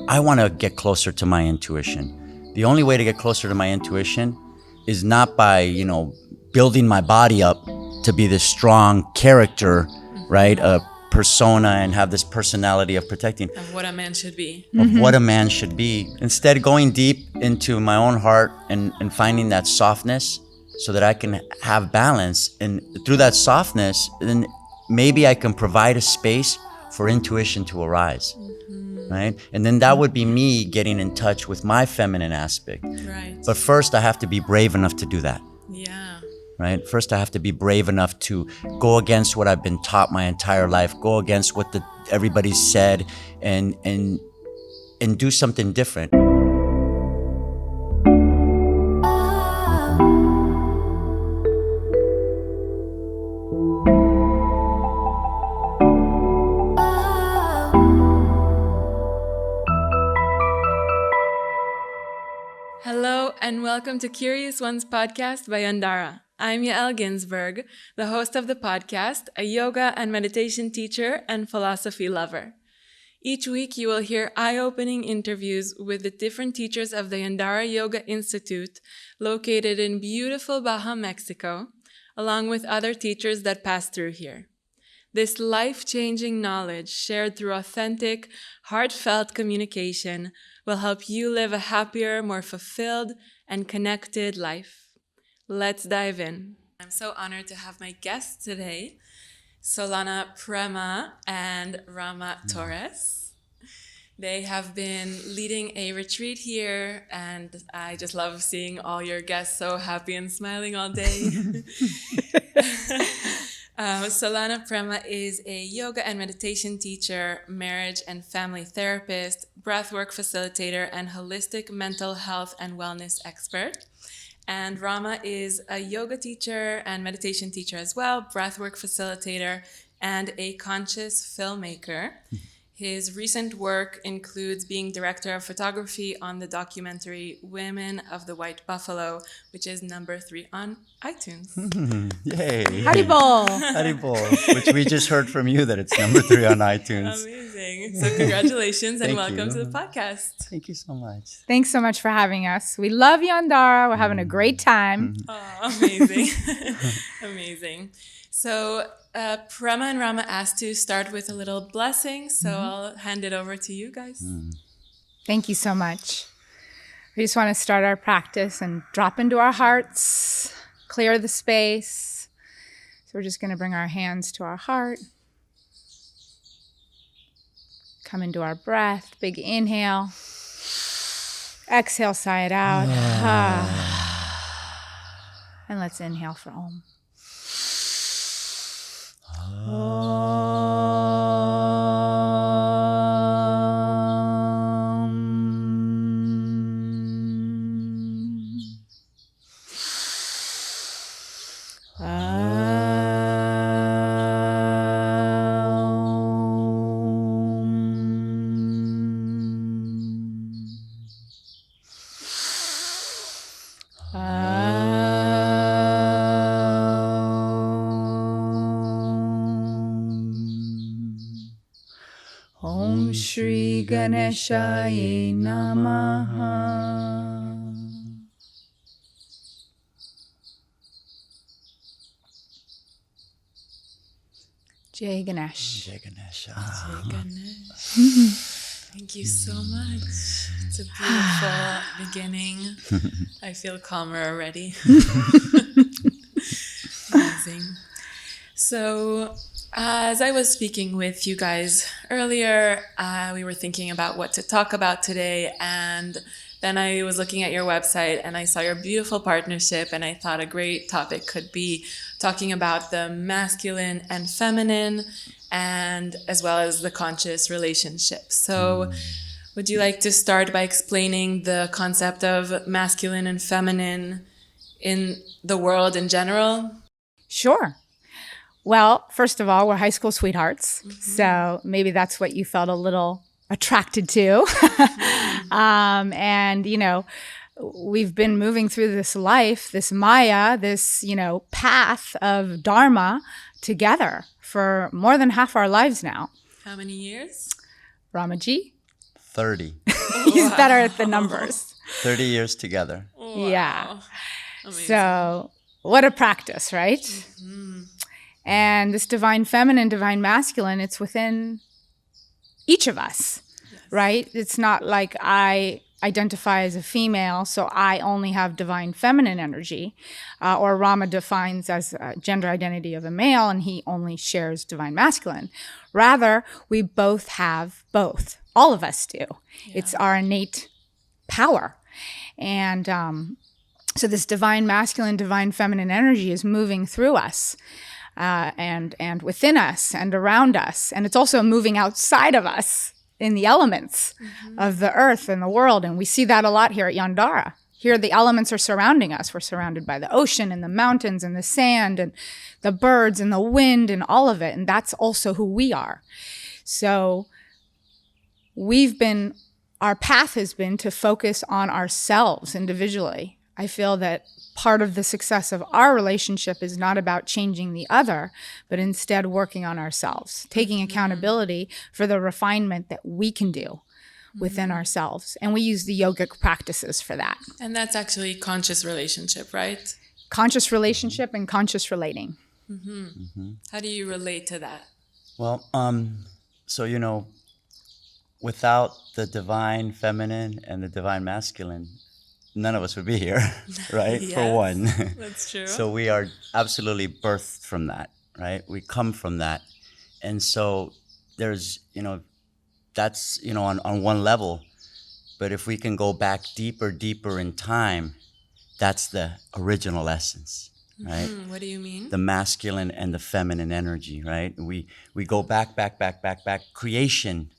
I want to get closer to my intuition. The only way to get closer to my intuition is not by, building my body up to be this strong character, right? A persona and have this personality of protecting. Of what a man should be. Of what a man should be. Instead, going deep into my own heart and finding that softness so that I can have balance. And through that softness, then maybe I can provide a space for intuition to arise. Right? And then that would be me getting in touch with my feminine aspect. Right. But first, I have to be brave enough to do that. Yeah. Right? First, I have to be brave enough to go against what I've been taught my entire life, go against what everybody said, and do something different. Hello and welcome to Curious Ones podcast by Yandara. I'm Yael Ginzburg, the host of the podcast, a yoga and meditation teacher and philosophy lover. Each week you will hear eye-opening interviews with the different teachers of the Yandara Yoga Institute located in beautiful Baja, Mexico, along with other teachers that pass through here. This life-changing knowledge shared through authentic, heartfelt communication will help you live a happier, more fulfilled, and connected life. Let's dive in. I'm so honored to have my guests today, Solana Prema and Rama Torres. They have been leading a retreat here, and I just love seeing all your guests so happy and smiling all day. Solana Prema is a yoga and meditation teacher, marriage and family therapist, breathwork facilitator, and holistic mental health and wellness expert. And Rama is a yoga teacher and meditation teacher as well, breathwork facilitator, and a conscious filmmaker. His recent work includes being director of photography on the documentary Women of the White Buffalo, which is number 3 on iTunes. Yay. Haribol. Haribol, which we just heard from you that it's number 3 on iTunes. Amazing. So congratulations and Thank welcome you. to the podcast. Thank you so much. Thanks so much for having us. We love Yandara. We're having a great time. Oh, amazing. Amazing. So Prema and Rama asked to start with a little blessing, so I'll hand it over to you guys. Thank you so much. We just want to start our practice and drop into our hearts, clear the space. So we're just going to bring our hands to our heart. Come into our breath. Big inhale. Exhale, sigh it out. And let's inhale for Om. Om Shri Ganeshaya Namaha. Jai Ganesh. Jai Ganesh. Jai Ganesh. Thank you so much. It's a beautiful beginning. I feel calmer already. Amazing. So, as I was speaking with you guys earlier, we were thinking about what to talk about today, and then I was looking at your website and I saw your beautiful partnership, and I thought a great topic could be talking about the masculine and feminine, and as well as the conscious relationship. So would you like to start by explaining the concept of masculine and feminine in the world in general? Sure. Well, first of all, we're high school sweethearts. So maybe that's what you felt a little attracted to. And, we've been moving through this life, this Maya, this, path of Dharma together for more than half our lives now. How many years? Ramaji? 30. He's better at the numbers. 30 years together. Wow. Yeah. Amazing. So what a practice, right? And this divine feminine, divine masculine, it's within each of us, right? It's not like I identify as a female, so I only have divine feminine energy, or Rama defines as a gender identity of a male and he only shares divine masculine. Rather, we both have both. All of us do. Yeah. It's our innate power. And so this divine masculine, divine feminine energy is moving through us. And within us and around us. And it's also moving outside of us in the elements of the earth and the world. And we see that a lot here at Yandara. Here the elements are surrounding us. We're surrounded by the ocean and the mountains and the sand and the birds and the wind and all of it. And that's also who we are. So our path has been to focus on ourselves individually. I feel that part of the success of our relationship is not about changing the other, but instead working on ourselves, taking accountability for the refinement that we can do within ourselves. And we use the yogic practices for that. And that's actually conscious relationship, right? Conscious relationship and conscious relating. How do you relate to that? Well, so, without the divine feminine and the divine masculine, none of us would be here, right? Yes, for one. That's true. So we are absolutely birthed from that, right? We come from that. And so there's, that's, on one level. But if we can go back deeper in time, that's the original essence, right? What do you mean? The masculine and the feminine energy, right? We go back, creation,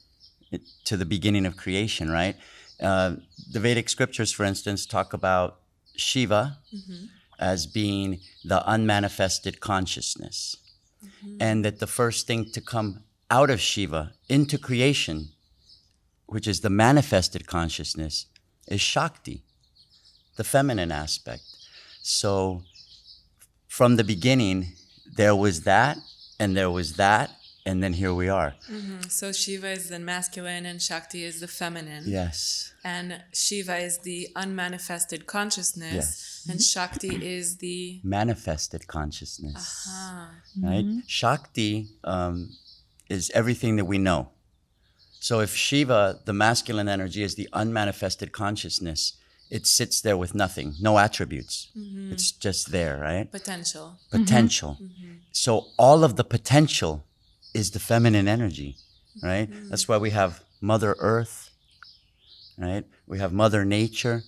to the beginning of creation, right? The Vedic scriptures, for instance, talk about Shiva as being the unmanifested consciousness. And that the first thing to come out of Shiva into creation, which is the manifested consciousness, is Shakti, the feminine aspect. So from the beginning, there was that, and there was that, and then here we are. So Shiva is the masculine and Shakti is the feminine. Yes. And Shiva is the unmanifested consciousness. Yes. And Shakti is the manifested consciousness. Right? Shakti is everything that we know. So if Shiva, the masculine energy, is the unmanifested consciousness, it sits there with nothing, no attributes. It's just there, right? potential. So all of the potential is the feminine energy, right? That's why we have Mother Earth, right? We have Mother Nature,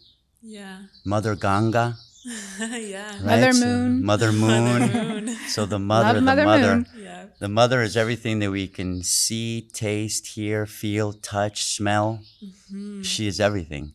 Mother Ganga, Yeah. right? Mother So Moon. Mother Moon. So the mother, Love Mother Moon. Yeah. the mother is everything that we can see, taste, hear, feel, touch, smell. She is everything.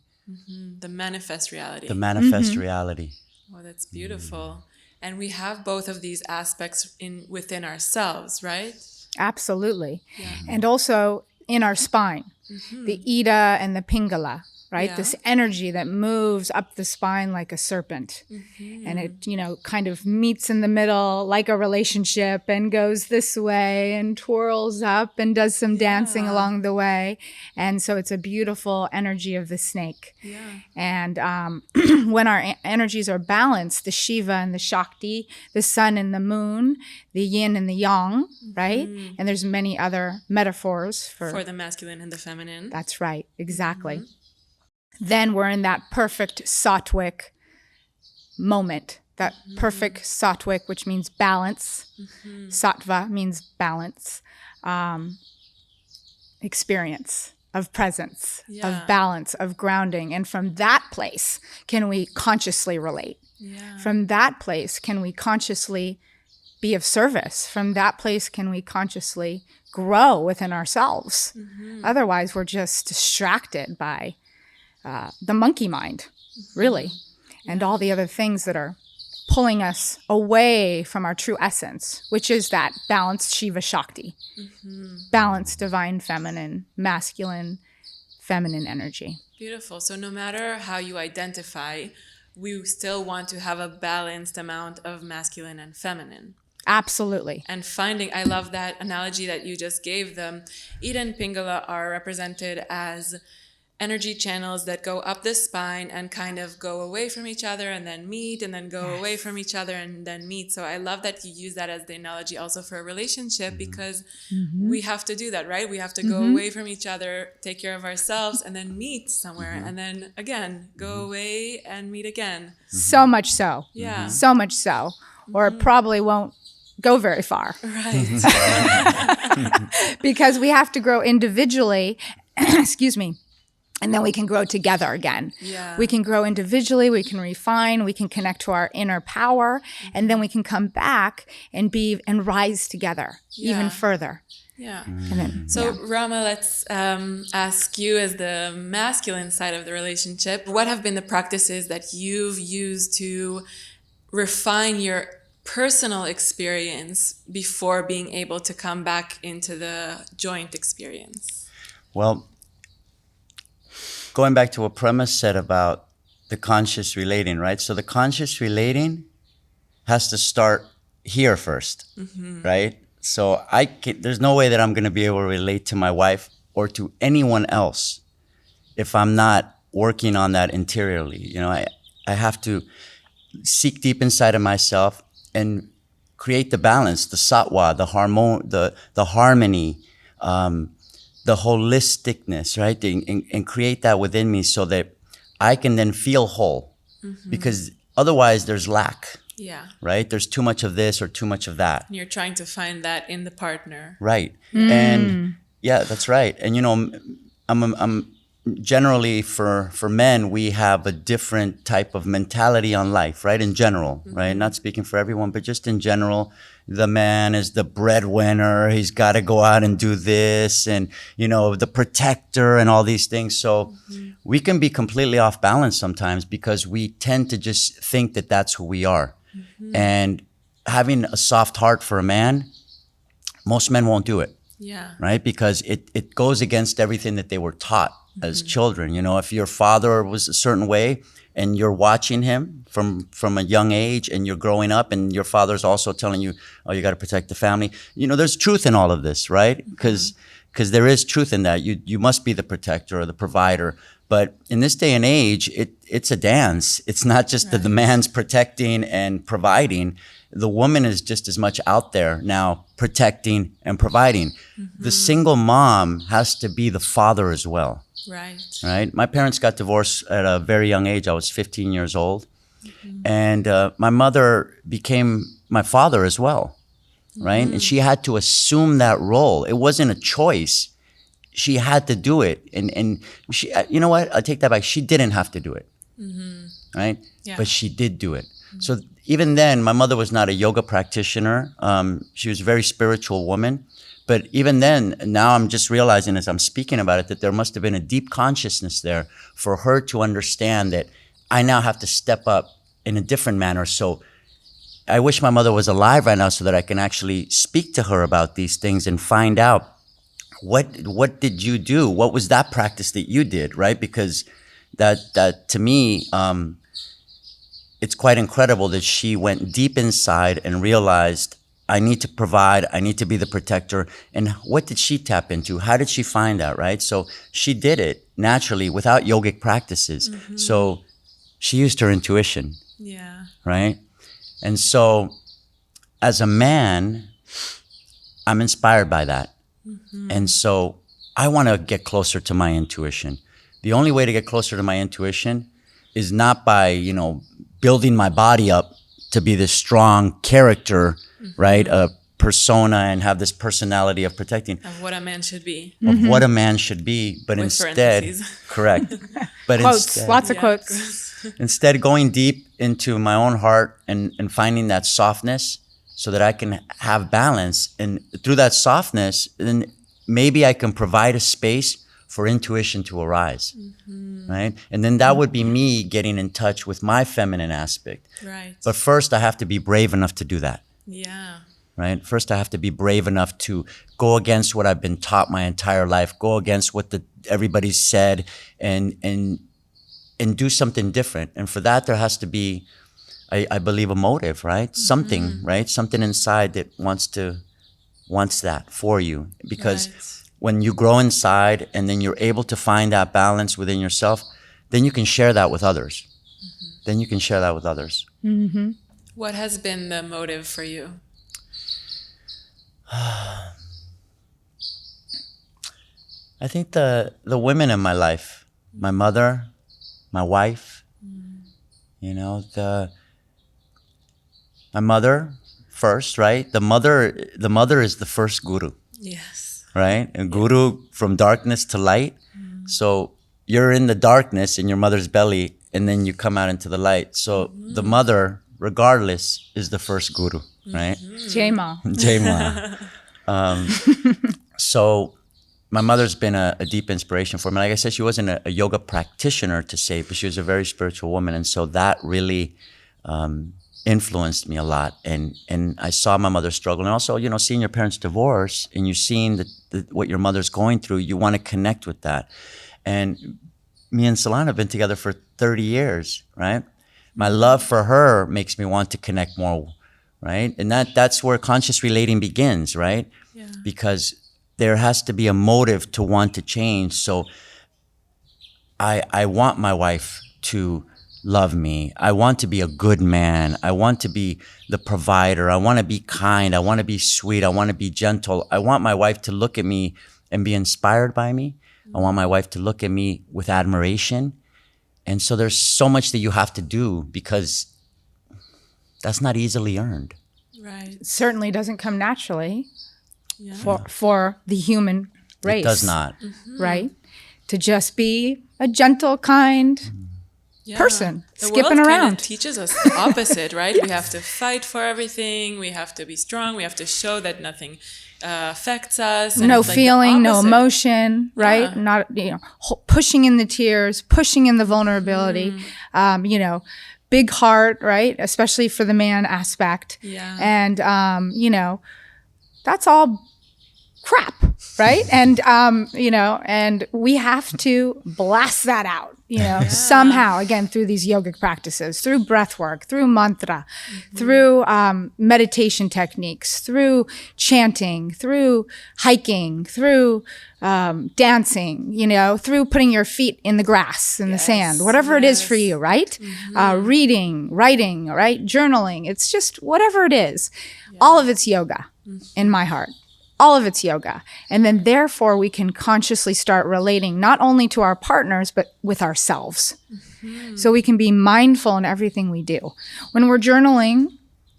The manifest reality. The manifest reality. Oh, that's beautiful. And we have both of these aspects within ourselves, right? Absolutely. And also in our spine, the Ida and the Pingala, right? Yeah. This energy that moves up the spine like a serpent. And it, kind of meets in the middle like a relationship and goes this way and twirls up and does some dancing along the way. And so it's a beautiful energy of the snake. Yeah. And when our energies are balanced, the Shiva and the Shakti, the sun and the moon, the yin and the yang, right? And there's many other metaphors For the masculine and the feminine. That's right, exactly. Then we're in that perfect sattvic moment, that perfect sattvic, which means balance. Sattva means balance, experience of presence, of balance, of grounding. And from that place, can we consciously relate? From that place, can we consciously be of service? From that place, can we consciously grow within ourselves? Otherwise, we're just distracted by the monkey mind, really, and all the other things that are pulling us away from our true essence, which is that balanced Shiva Shakti, balanced divine feminine, masculine, feminine energy. Beautiful. So no matter how you identify, we still want to have a balanced amount of masculine and feminine. Absolutely. And finding, I love that analogy that you just gave them. Ida and Pingala are represented as energy channels that go up the spine and kind of go away from each other and then meet and then go away from each other and then meet. So I love that you use that as the analogy also for a relationship, because we have to do that, right? We have to go away from each other, take care of ourselves, and then meet somewhere, and then again go away and meet again. So much so. Yeah. So much so. Or it probably won't go very far. Right. Because we have to grow individually, excuse me, and then we can grow together again. Yeah. We can grow individually, we can refine, we can connect to our inner power, and then we can come back and rise together even further. Yeah. And then, So Rama, let's ask you, as the masculine side of the relationship, what have been the practices that you've used to refine your personal experience before being able to come back into the joint experience? Well, going back to what Prema said about the conscious relating, right? So the conscious relating has to start here first, right? So there's no way that I'm going to be able to relate to my wife or to anyone else if I'm not working on that interiorly. You know, I have to seek deep inside of myself and create the balance, the sattva, the harmony, the holisticness, right? And create that within me so that I can then feel whole. Because otherwise there's lack. Yeah. Right? There's too much of this or too much of that. And you're trying to find that in the partner. Right. And yeah, that's right. And you know, I'm generally for men, we have a different type of mentality on life, right? In general, right? Not speaking for everyone, but just in general, the man is the breadwinner. He's got to go out and do this, and you know, the protector and all these things. So we can be completely off balance sometimes because we tend to just think that that's who we are. And having a soft heart for a man, most men won't do it. Yeah. Right? Because it goes against everything that they were taught as children. You know, if your father was a certain way and you're watching him from a young age and you're growing up and your father's also telling you, oh, you got to protect the family. You know, there's truth in all of this, right? Because there is truth in that. You must be the protector or the provider. But in this day and age, it's a dance. It's not just that the man's protecting and providing. The woman is just as much out there now protecting and providing. The single mom has to be the father as well. Right. Right? My parents got divorced at a very young age. I was 15 years old. And my mother became my father as well. Right? And she had to assume that role. It wasn't a choice. She had to do it. And she, you know what? I take that back. She didn't have to do it. Right? Yeah. But she did do it. So even then, my mother was not a yoga practitioner. She was a very spiritual woman. But even then, now I'm just realizing as I'm speaking about it that there must have been a deep consciousness there for her to understand that I now have to step up in a different manner. So I wish my mother was alive right now so that I can actually speak to her about these things and find out what did you do? What was that practice that you did, right? Because that to me, it's quite incredible that she went deep inside and realized, I need to provide, I need to be the protector. And what did she tap into? How did she find that, right? So she did it naturally without yogic practices. So she used her intuition. Yeah. Right? And so as a man, I'm inspired by that. And so I want to get closer to my intuition. The only way to get closer to my intuition is not by, you know, building my body up to be this strong character, right? A persona and have this personality of protecting. Of what a man should be. Of what a man should be. But With instead, parentheses. correct. But quotes, instead, lots of quotes. instead going deep into my own heart and finding that softness so that I can have balance. And through that softness, then maybe I can provide a space for intuition to arise, right? And then that would be me getting in touch with my feminine aspect. Right. But first, I have to be brave enough to do that, Yeah. right? First, I have to be brave enough to go against what I've been taught my entire life, go against what everybody said, and do something different. And for that, there has to be I believe, a motive, right? Something, right? Something inside that wants that for you. Because when you grow inside and then you're able to find that balance within yourself, then you can share that with others. Then you can share that with others. Mm-hmm. What has been the motive for you? I think the women in my life, my mother, my wife, you know, my mother first, right? The mother is the first guru. Yes. Right? And guru from darkness to light. So you're in the darkness in your mother's belly, and then you come out into the light. So the mother, regardless, is the first guru, right? Jema. So my mother's been a deep inspiration for me. Like I said, she wasn't a yoga practitioner to say, but she was a very spiritual woman. And so that really influenced me a lot. And I saw my mother struggle. And also, you know, seeing your parents divorce and you seeing what your mother's going through, you want to connect with that. And me and Solana have been together for 30 years, right? My love for her makes me want to connect more, right? And that's where conscious relating begins, right? Yeah. Because there has to be a motive to want to change. So I want my wife to love me. I want to be a good man. I want to be the provider. I want to be kind. I want to be sweet. I want to be gentle. I want my wife to look at me and be inspired by me. I want my wife to look at me with admiration. And so there's so much that you have to do because that's not easily earned. Right. It certainly doesn't come naturally Yeah. for the human race. It does not. Right? To just be a gentle, kind person, The skipping world around. kind of teaches us the opposite, right? We have to fight for everything. We have to be strong. We have to show that nothing affects us. And No it's like the feeling, no opposite. emotion, right? Yeah. Not, pushing in the tears, pushing in the vulnerability, big heart, right? Especially for the man aspect. Yeah. And, that's all crap, right? And, and we have to blast that out, somehow, again, through these yogic practices, through breath work, through mantra, through meditation techniques, through chanting, through hiking, through dancing, through putting your feet in the grass, in the sand, whatever it is for you, right? Reading, writing, right? Journaling. It's just whatever it is. All of it's yoga in my heart. All of it's yoga. And then therefore we can consciously start relating not only to our partners, but with ourselves. So we can be mindful in everything we do. When we're journaling,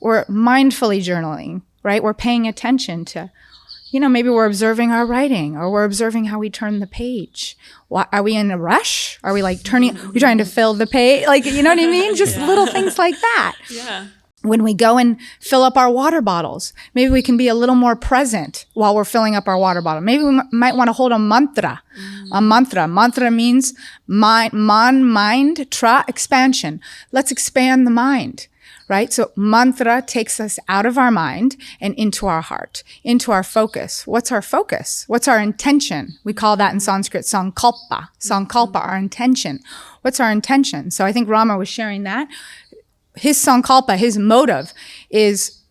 we're mindfully journaling, right? We're paying attention to, maybe we're observing our writing or we're observing how we turn the page. Are we in a rush? Are we we're trying to fill the page? You know what I mean? Just little things like that. Yeah. When we go and fill up our water bottles, maybe we can be a little more present while we're filling up our water bottle. Maybe we might want to hold a mantra. A mantra. Mantra means mind, tra, expansion. Let's expand the mind, right? So mantra takes us out of our mind and into our heart, into our focus. What's our focus? What's our intention? We call that in Sanskrit sankalpa. Sankalpa, our intention. What's our intention? So I think Rama was sharing that. His sankalpa, his motive is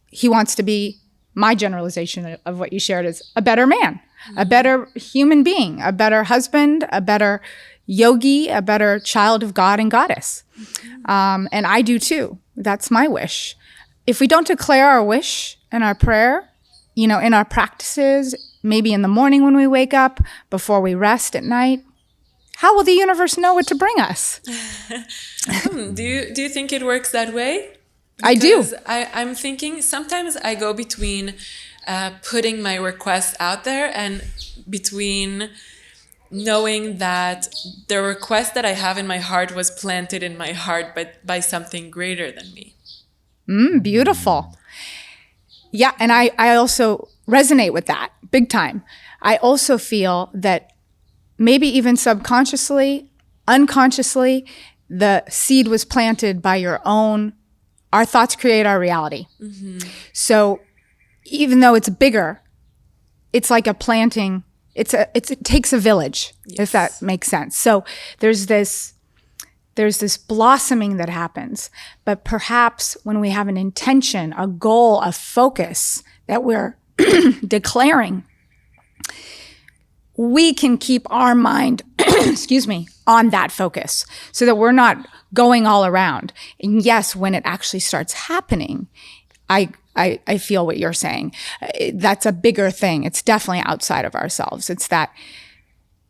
he wants to be, my generalization of what you shared is a better man, a better human being, a better husband, a better yogi, a better child of God and goddess. And I do too. That's my wish. If we don't declare our wish and our prayer, in our practices, maybe in the morning when we wake up, before we rest at night, how will the universe know what to bring us? Do you think it works that way? I do. I'm thinking sometimes I go between putting my requests out there and between knowing that the request that I have in my heart was planted in my heart by something greater than me. Beautiful. Yeah, and I also resonate with that big time. I also feel that maybe even subconsciously, unconsciously, the seed was planted by our thoughts create our reality. So even though it's bigger, it's like a planting, it takes a village, if that makes sense. So there's this there's this blossoming that happens. But perhaps when we have an intention, a goal, a focus that we're declaring, we can keep our mind, on that focus so that we're not going all around. And yes, when it actually starts happening, I feel what you're saying. That's a bigger thing. It's definitely outside of ourselves. It's that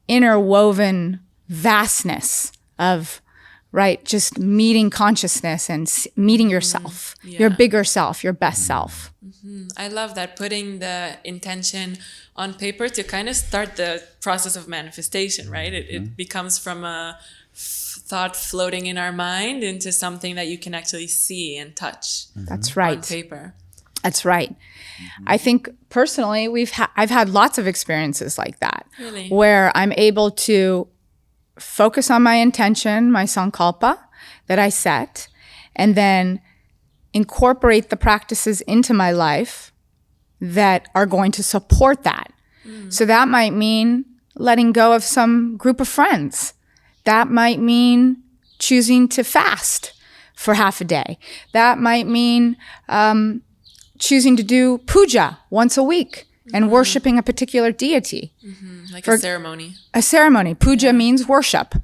interwoven vastness of, right, just meeting consciousness and meeting yourself, your bigger self, your best self. I love that, putting the intention on paper to kind of start the process of manifestation, right? It becomes from a thought floating in our mind into something that you can actually see and touch. That's right. On paper. That's right. I think personally, I've had lots of experiences like that, Really? Where I'm able to focus on my intention, my sankalpa that I set, and then incorporate the practices into my life that are going to support that. So that might mean letting go of some group of friends. That might mean choosing to fast for half a day. That might mean choosing to do puja once a week and worshiping a particular deity. Like a ceremony. A ceremony. Puja means worship.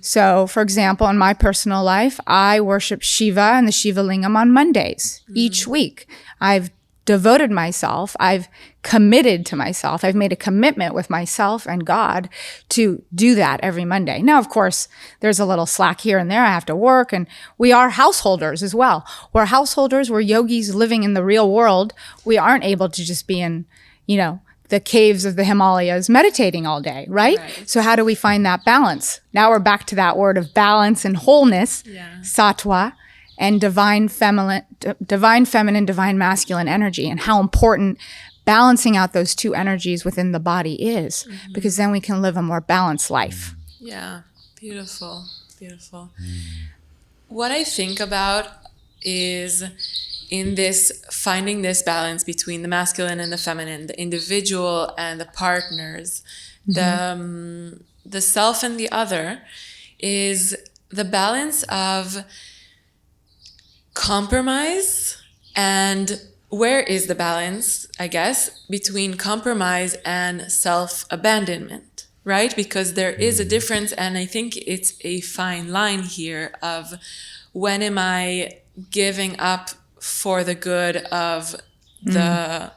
So, for example, in my personal life, I worship Shiva and the Shiva Lingam on Mondays each week. I've devoted myself. I've committed to myself. I've made a commitment with myself and God to do that every Monday. Now, of course, there's a little slack here and there. I have to work, and we are householders as well. We're householders. We're yogis living in the real world. We aren't able to just be in, the caves of the Himalayas meditating all day, right? So how do we find that balance? Now we're back to that word of balance and wholeness, sattva, and divine feminine, divine masculine energy, and how important balancing out those two energies within the body is, because then we can live a more balanced life. Yeah, beautiful, beautiful. What I think about is in this, finding this balance between the masculine and the feminine, the individual and the partners, the self and the other, is the balance of compromise. And where is the balance, I guess, between compromise and self-abandonment, right? Because there is a difference, and I think it's a fine line here of when am I giving up for the good of the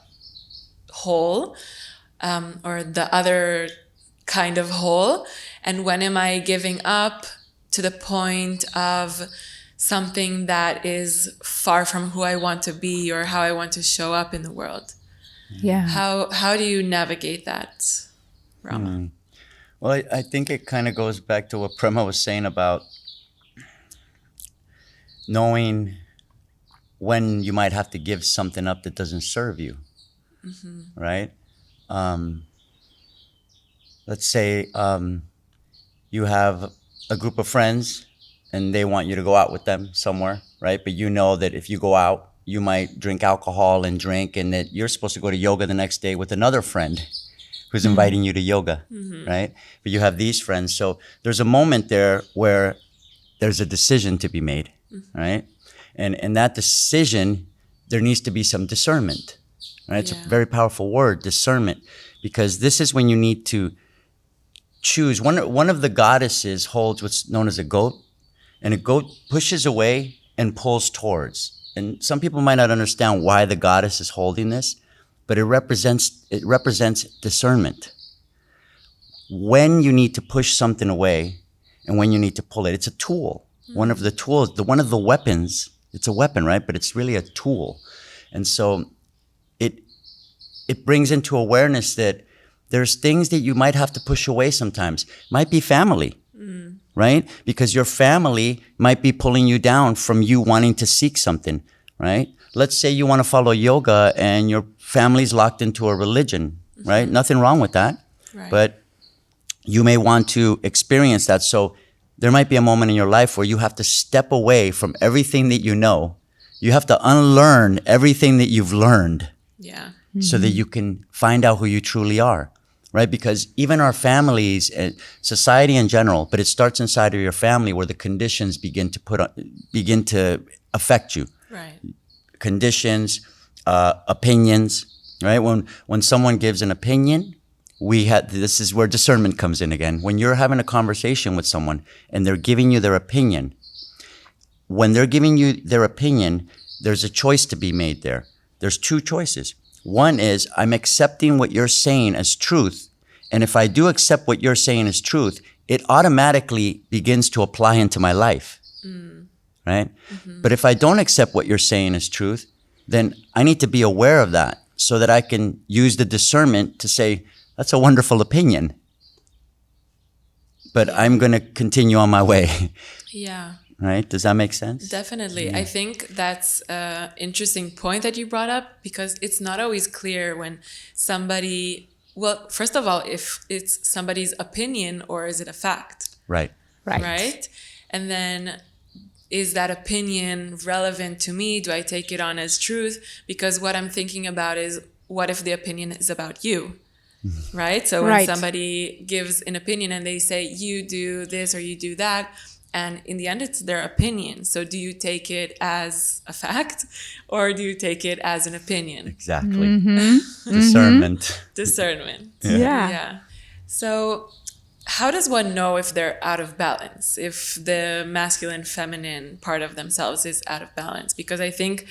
whole, or the other kind of whole, and when am I giving up to the point of something that is far from who I want to be or how I want to show up in the world. Yeah. How do you navigate that, Rama? Well, I think it kind of goes back to what Prema was saying about knowing when you might have to give something up that doesn't serve you, right? Let's say you have a group of friends and they want you to go out with them somewhere, right? But you know that if you go out, you might drink alcohol and drink, and that you're supposed to go to yoga the next day with another friend who's inviting you to yoga, right? But you have these friends. So there's a moment there where there's a decision to be made, right? And that decision, there needs to be some discernment, right? It's a very powerful word, discernment, because this is when you need to choose. One of the goddesses holds what's known as a goat, and a goat pushes away and pulls towards. And some people might not understand why the goddess is holding this, but it represents discernment. When you need to push something away and when you need to pull it. It's a tool. One of the tools, one of the weapons, it's a weapon, right? But it's really a tool. And so it brings into awareness that there's things that you might have to push away sometimes. Might be family. Right? Because your family might be pulling you down from you wanting to seek something, right? Let's say you want to follow yoga and your family's locked into a religion, right? Nothing wrong with that. Right. But you may want to experience that. So there might be a moment in your life where you have to step away from everything that you know. You have to unlearn everything that you've learned. Yeah. So that you can find out who you truly are. right? Because even our families, society in general, but it starts inside of your family where the conditions begin to affect you. Right. Conditions, opinions, right? When someone gives an opinion, this is where discernment comes in again. When you're having a conversation with someone and they're giving you their opinion, when they're giving you their opinion, there's a choice to be made there. There's two choices. One is I'm accepting what you're saying as truth. And if I do accept what you're saying as truth, it automatically begins to apply into my life, right? Mm-hmm. But if I don't accept what you're saying as truth, then I need to be aware of that so that I can use the discernment to say, that's a wonderful opinion, but I'm going to continue on my way. Yeah. Right? Does that make sense? Definitely. Yeah. I think that's an interesting point that you brought up, because it's not always clear when somebody, well, first of all, if it's somebody's opinion or is it a fact? Right. Right? And then is that opinion relevant to me? Do I take it on as truth? Because what I'm thinking about is, what if the opinion is about you? Right? So when somebody gives an opinion and they say, you do this or you do that, and in the end, it's their opinion. So do you take it as a fact or do you take it as an opinion? Exactly. Mm-hmm. Discernment. Mm-hmm. Discernment. Yeah. So how does one know if they're out of balance, if the masculine, feminine part of themselves is out of balance? Because I think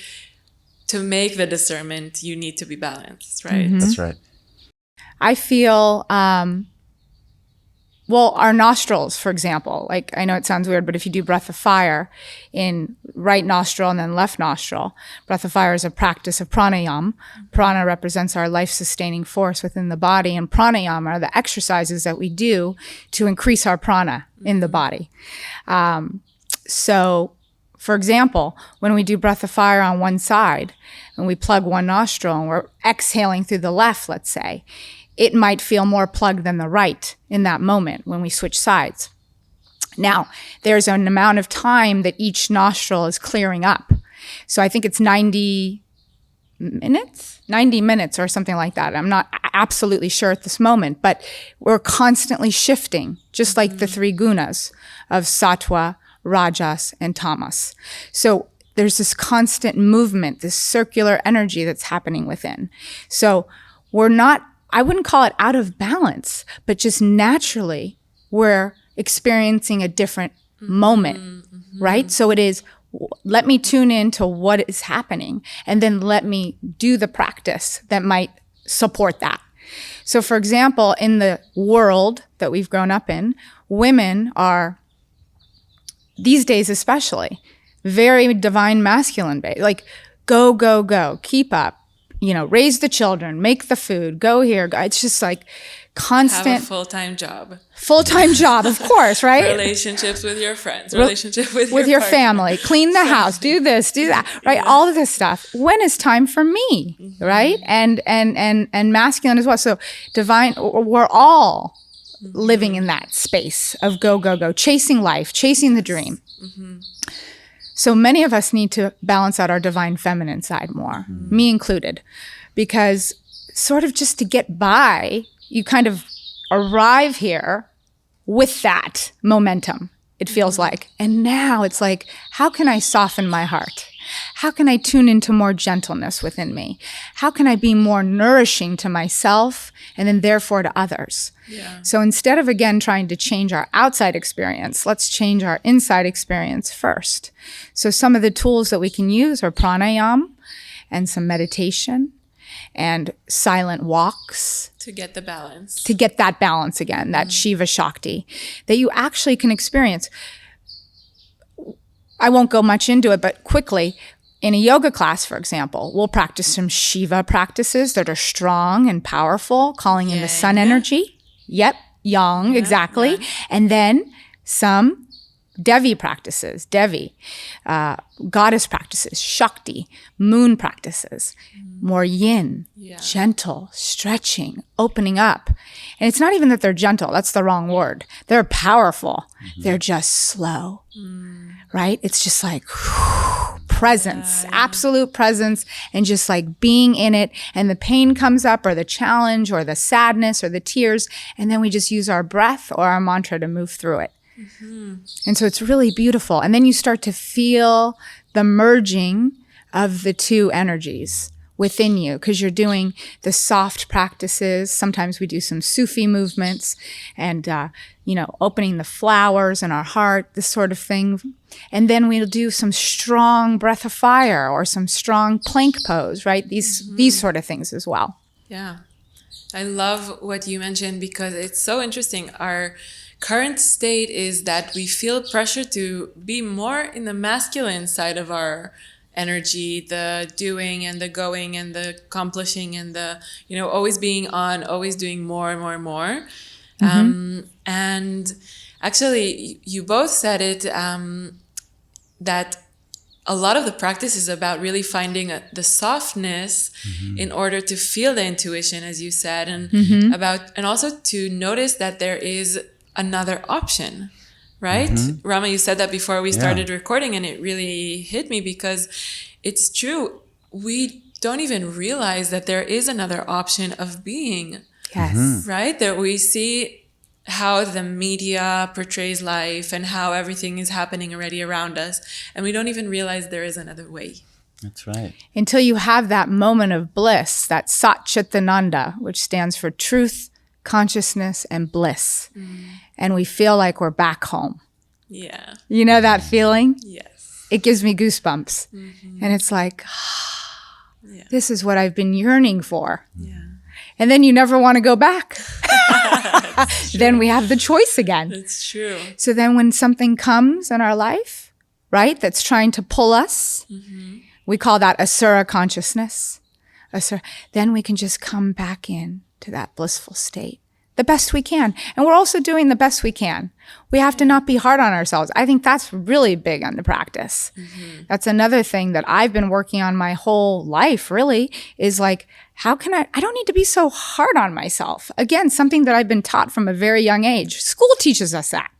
to make the discernment, you need to be balanced, right? Mm-hmm. That's right. I feel, our nostrils, for example, like I know it sounds weird, but if you do breath of fire in right nostril and then left nostril, breath of fire is a practice of pranayama. Prana represents our life-sustaining force within the body, and pranayama are the exercises that we do to increase our prana in the body. So, for example, when we do breath of fire on one side and we plug one nostril and we're exhaling through the left, let's say, it might feel more plugged than the right in that moment when we switch sides. Now, there's an amount of time that each nostril is clearing up. So I think it's 90 minutes or something like that. I'm not absolutely sure at this moment, but we're constantly shifting, just like the three gunas of sattva, rajas, and tamas. So there's this constant movement, this circular energy that's happening within. So I wouldn't call it out of balance, but just naturally we're experiencing a different moment, right? So it is, let me tune in to what is happening and then let me do the practice that might support that. So for example, in the world that we've grown up in, women are, these days especially, very divine masculine based, like go, go, go, keep up. Raise the children, make the food, go here. It's just like constant. Have a full-time job. Full-time job, of course, right? Relationships with your friends, relationship with your family, clean the house, do this, do that, right? Yeah. All of this stuff. When is time for me, right? And masculine as well. So divine, we're all living in that space of go, go, go, chasing life, chasing the dream. Mm-hmm. So many of us need to balance out our divine feminine side more, me included, because sort of just to get by, you kind of arrive here with that momentum, it feels like. And now it's like, how can I soften my heart? How can I tune into more gentleness within me? How can I be more nourishing to myself and then therefore to others? Yeah. So instead of, again, trying to change our outside experience, let's change our inside experience first. So some of the tools that we can use are pranayama and some meditation and silent walks. To get the balance. To get that balance again, that Shiva Shakti, that you actually can experience. I won't go much into it, but quickly, in a yoga class, for example, we'll practice some Shiva practices that are strong and powerful, calling in the sun energy. Yep, yang, exactly. Yeah. And then some Devi practices, goddess practices, Shakti, moon practices, more yin, gentle, stretching, opening up. And it's not even that they're gentle, that's the wrong word. They're powerful. They're just slow, right? It's just like presence, absolute presence, and just like being in it. And the pain comes up, or the challenge, or the sadness, or the tears. And then we just use our breath or our mantra to move through it. And so it's really beautiful. And then you start to feel the merging of the two energies within you, because you're doing the soft practices. Sometimes we do some Sufi movements and, opening the flowers in our heart, this sort of thing. And then we'll do some strong breath of fire or some strong plank pose, right? These sort of things as well. Yeah. I love what you mentioned because it's so interesting. Our current state is that we feel pressure to be more in the masculine side of our energy, the doing and the going and the accomplishing and the, always being on, always doing more and more and more. And actually, you both said it, that a lot of the practice is about really finding the softness in order to feel the intuition, as you said, and also to notice that there is another option. Right? Rama, you said that before we started recording, and it really hit me because it's true. We don't even realize that there is another option of being. Yes. Right? That we see how the media portrays life and how everything is happening already around us. And we don't even realize there is another way. That's right. Until you have that moment of bliss, that Sat Chitananda, which stands for truth, consciousness, and bliss. And we feel like we're back home. Yeah. You know that feeling? Yes. It gives me goosebumps. And it's like, this is what I've been yearning for. Yeah. And then you never want to go back. Then we have the choice again. It's true. So then when something comes in our life, right, that's trying to pull us, we call that Asura consciousness. Then we can just come back in to that blissful state the best we can. And we're also doing the best we can. We have to not be hard on ourselves. I think that's really big on the practice. That's another thing that I've been working on my whole life, really, is like, how can I don't need to be so hard on myself. Again, something that I've been taught from a very young age. School teaches us that.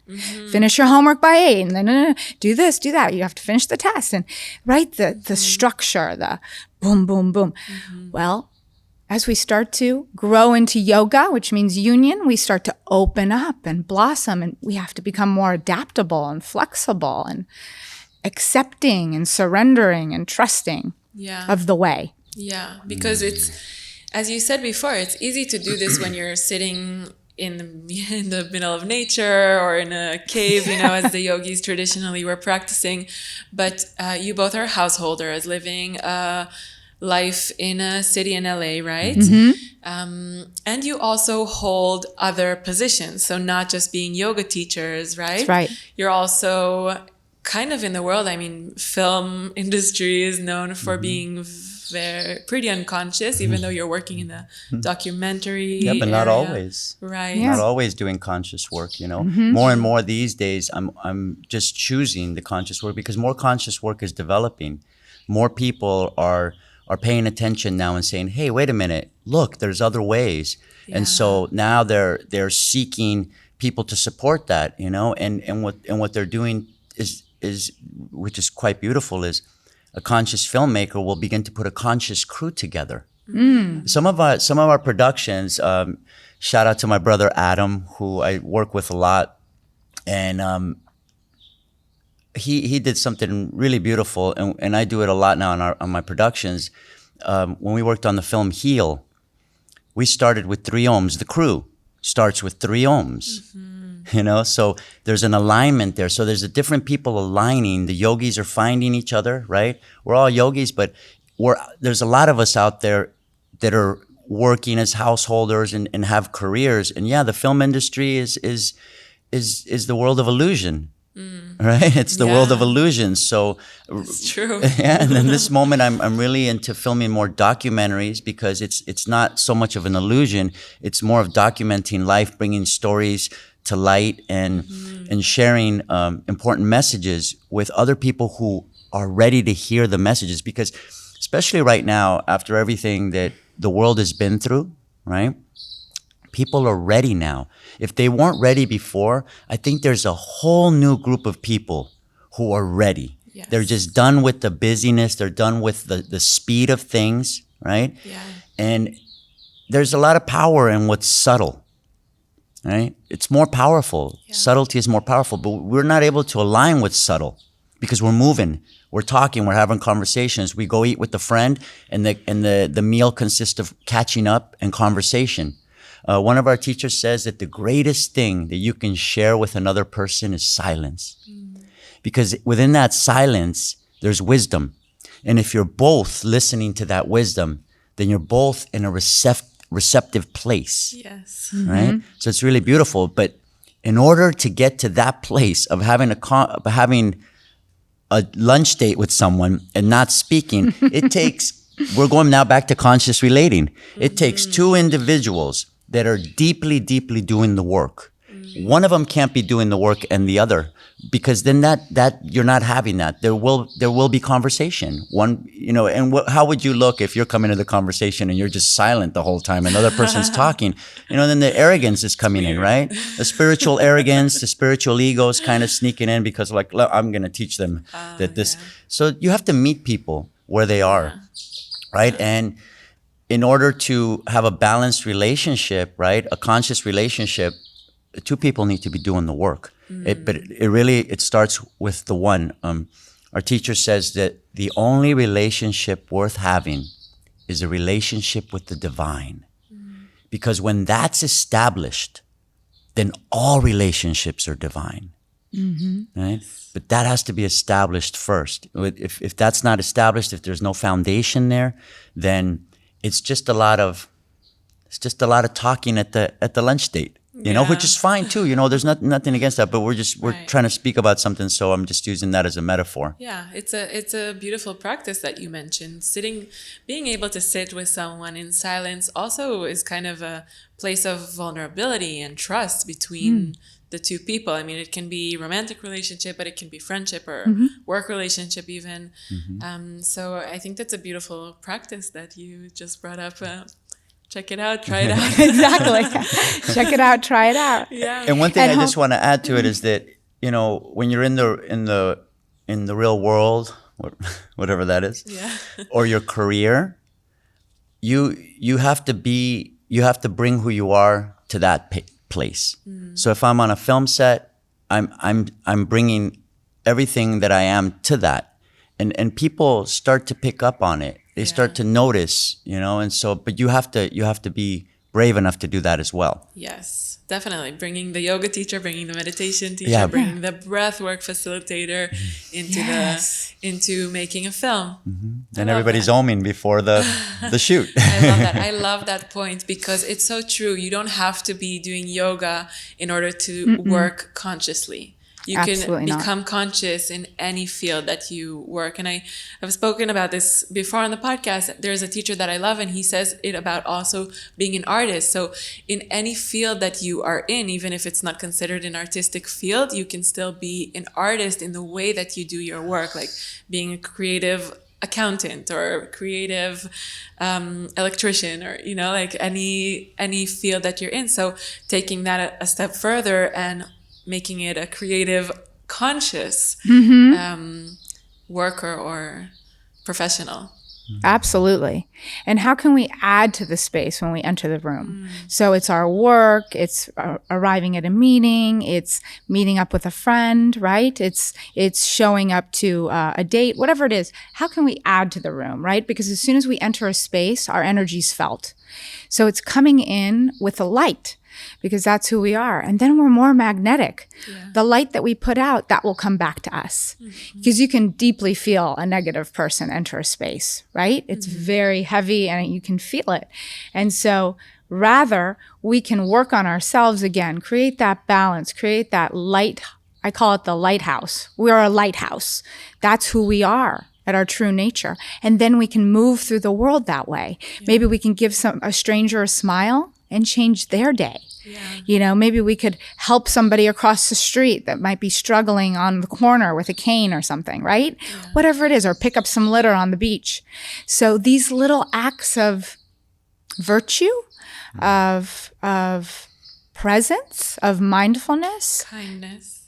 Finish your homework by 8, and then do this, do that. You have to finish the test. And right, the structure, the boom, boom, boom. Well, as we start to grow into yoga, which means union, we start to open up and blossom, and we have to become more adaptable and flexible and accepting and surrendering and trusting of the way. Yeah, because it's, as you said before, it's easy to do this when you're sitting in the middle of nature or in a cave, as the yogis traditionally were practicing. But you both are householders living life in a city in LA, right? And you also hold other positions. So not just being yoga teachers, right? That's right. You're also kind of in the world. I mean, film industry is known for being pretty unconscious, even though you're working in the documentary Yeah, but not area. always. Right. Yeah. Not always doing conscious work, More and more these days, I'm just choosing the conscious work because more conscious work is developing. More people are paying attention now and saying, hey, wait a minute, look, there's other ways. And so now they're seeking people to support that, and what they're doing is which is quite beautiful, is a conscious filmmaker will begin to put a conscious crew together. Some of our productions, shout out to my brother Adam, who I work with a lot, and he did something really beautiful, and I do it a lot now on my productions. When we worked on the film Heal, we started with 3 ohms. The crew starts with 3 ohms. So there's an alignment there. So there's different people aligning. The yogis are finding each other, right? We're all yogis, but there's a lot of us out there that are working as householders and have careers. And the film industry is the world of illusion, right? It's the world of illusion. So it's true. And in this moment, I'm really into filming more documentaries because it's not so much of an illusion. It's more of documenting life, bringing stories to light, and sharing important messages with other people who are ready to hear the messages. Because especially right now, after everything that the world has been through, right? People are ready now. If they weren't ready before, I think there's a whole new group of people who are ready. Yes. They're just done with the busyness. They're done with the speed of things, right? Yeah. And there's a lot of power in what's subtle, right? It's more powerful. Yeah. Subtlety is more powerful, but we're not able to align with subtle because we're moving, we're talking, we're having conversations. We go eat with a friend, and the meal consists of catching up and conversation. One of our teachers says that the greatest thing that you can share with another person is silence. Because within that silence, there's wisdom. And if you're both listening to that wisdom, then you're both in a receptive place, Yes. right? So it's really beautiful. But in order to get to that place of having a lunch date with someone and not speaking, it takes, we're going now back to conscious relating. It takes two individuals that are deeply, deeply doing the work. One of them can't be doing the work and the other, because then that you're not having that. There will be conversation. One, and how would you look if you're coming to the conversation and you're just silent the whole time and the other person's talking? Then the arrogance is coming in, right? The spiritual arrogance, the spiritual ego is kind of sneaking in because look, I'm going to teach them that this. Yeah. So you have to meet people where they are, right? And in order to have a balanced relationship, right, a conscious relationship, two people need to be doing the work. But it starts with the one. Our teacher says that the only relationship worth having is a relationship with the divine. Because when that's established, then all relationships are divine. Right? But that has to be established first. If that's not established, if there's no foundation there, then it's just a lot of talking at the lunch date. Which is fine too. There's nothing against that, but we're trying to speak about something. So I'm just using that as a metaphor. Yeah, it's a beautiful practice that you mentioned. Being able to sit with someone in silence also is kind of a place of vulnerability and trust between the two people. I mean, it can be romantic relationship, but it can be friendship or work relationship even. So I think that's a beautiful practice that you just brought up. Check it out, try it out. Exactly. Check it out, try it out. Yeah. And one thing I just want to add to it is that, when you're in the real world, whatever that is, or your career, you have to bring who you are to that place. So if I'm on a film set, I'm bringing everything that I am to that. And people start to pick up on it. They start to notice, and so, but you have to be brave enough to do that as well. Yes, definitely. Bringing the yoga teacher, bringing the meditation teacher, bringing the breathwork facilitator into making a film. Then everybody's oming before the shoot. I love that. I love that point because it's so true. You don't have to be doing yoga in order to work consciously. You Absolutely can become conscious in any field that you work. And I've spoken about this before on the podcast. There's a teacher that I love, and he says it about also being an artist. So in any field that you are in, even if it's not considered an artistic field, you can still be an artist in the way that you do your work, like being a creative accountant or creative electrician, or like any field that you're in. So taking that a step further and making it a creative, conscious worker or professional. Absolutely. And how can we add to the space when we enter the room? So it's our work, it's arriving at a meeting, it's meeting up with a friend, right? It's showing up to a date, whatever it is. How can we add to the room, right? Because as soon as we enter a space, our energy's felt. So it's coming in with a light, because that's who we are. And then we're more magnetic. The light that we put out, that will come back to us. Because you can deeply feel a negative person enter a space, right? It's very heavy and you can feel it. And so rather, we can work on ourselves again, create that balance, create that light. I call it the lighthouse. We are a lighthouse. That's who we are at our true nature. And then we can move through the world that way. Maybe we can give a stranger a smile and change their day. Maybe we could help somebody across the street that might be struggling on the corner with a cane or something, right? Whatever it is, or pick up some litter on the beach. So these little acts of virtue, of presence, of mindfulness,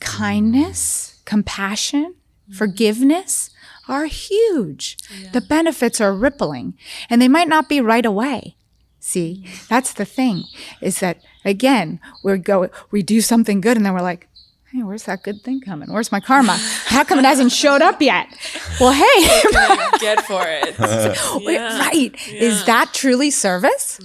kindness, compassion, forgiveness are huge. The benefits are rippling, and they might not be right away. See, that's the thing, is that, again, we do something good, and then we're like, hey, where's that good thing coming? Where's my karma? How come it hasn't showed up yet? Well, hey. What can I get for it? Wait, right. Yeah. Is that truly service?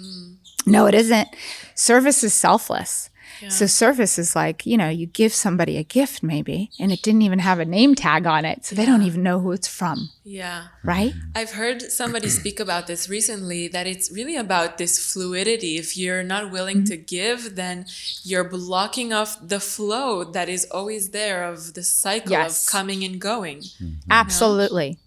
No, it isn't. Service is selfless. Yeah. So service is like, you give somebody a gift maybe, and it didn't even have a name tag on it. So they don't even know who it's from. Yeah. Right? I've heard somebody speak about this recently, that it's really about this fluidity. If you're not willing to give, then you're blocking off the flow that is always there of the cycle of coming and going. Absolutely.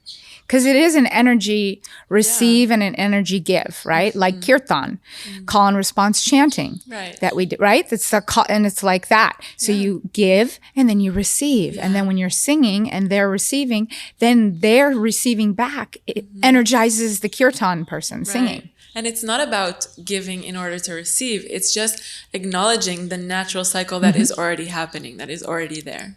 Because it is an energy receive and an energy give, right? Like kirtan, call and response chanting that we do, right? That's the call, and it's like that. So you give and then you receive. And then when you're singing and they're receiving, then they're receiving back. It energizes the kirtan person singing. And it's not about giving in order to receive. It's just acknowledging the natural cycle that is already happening, that is already there.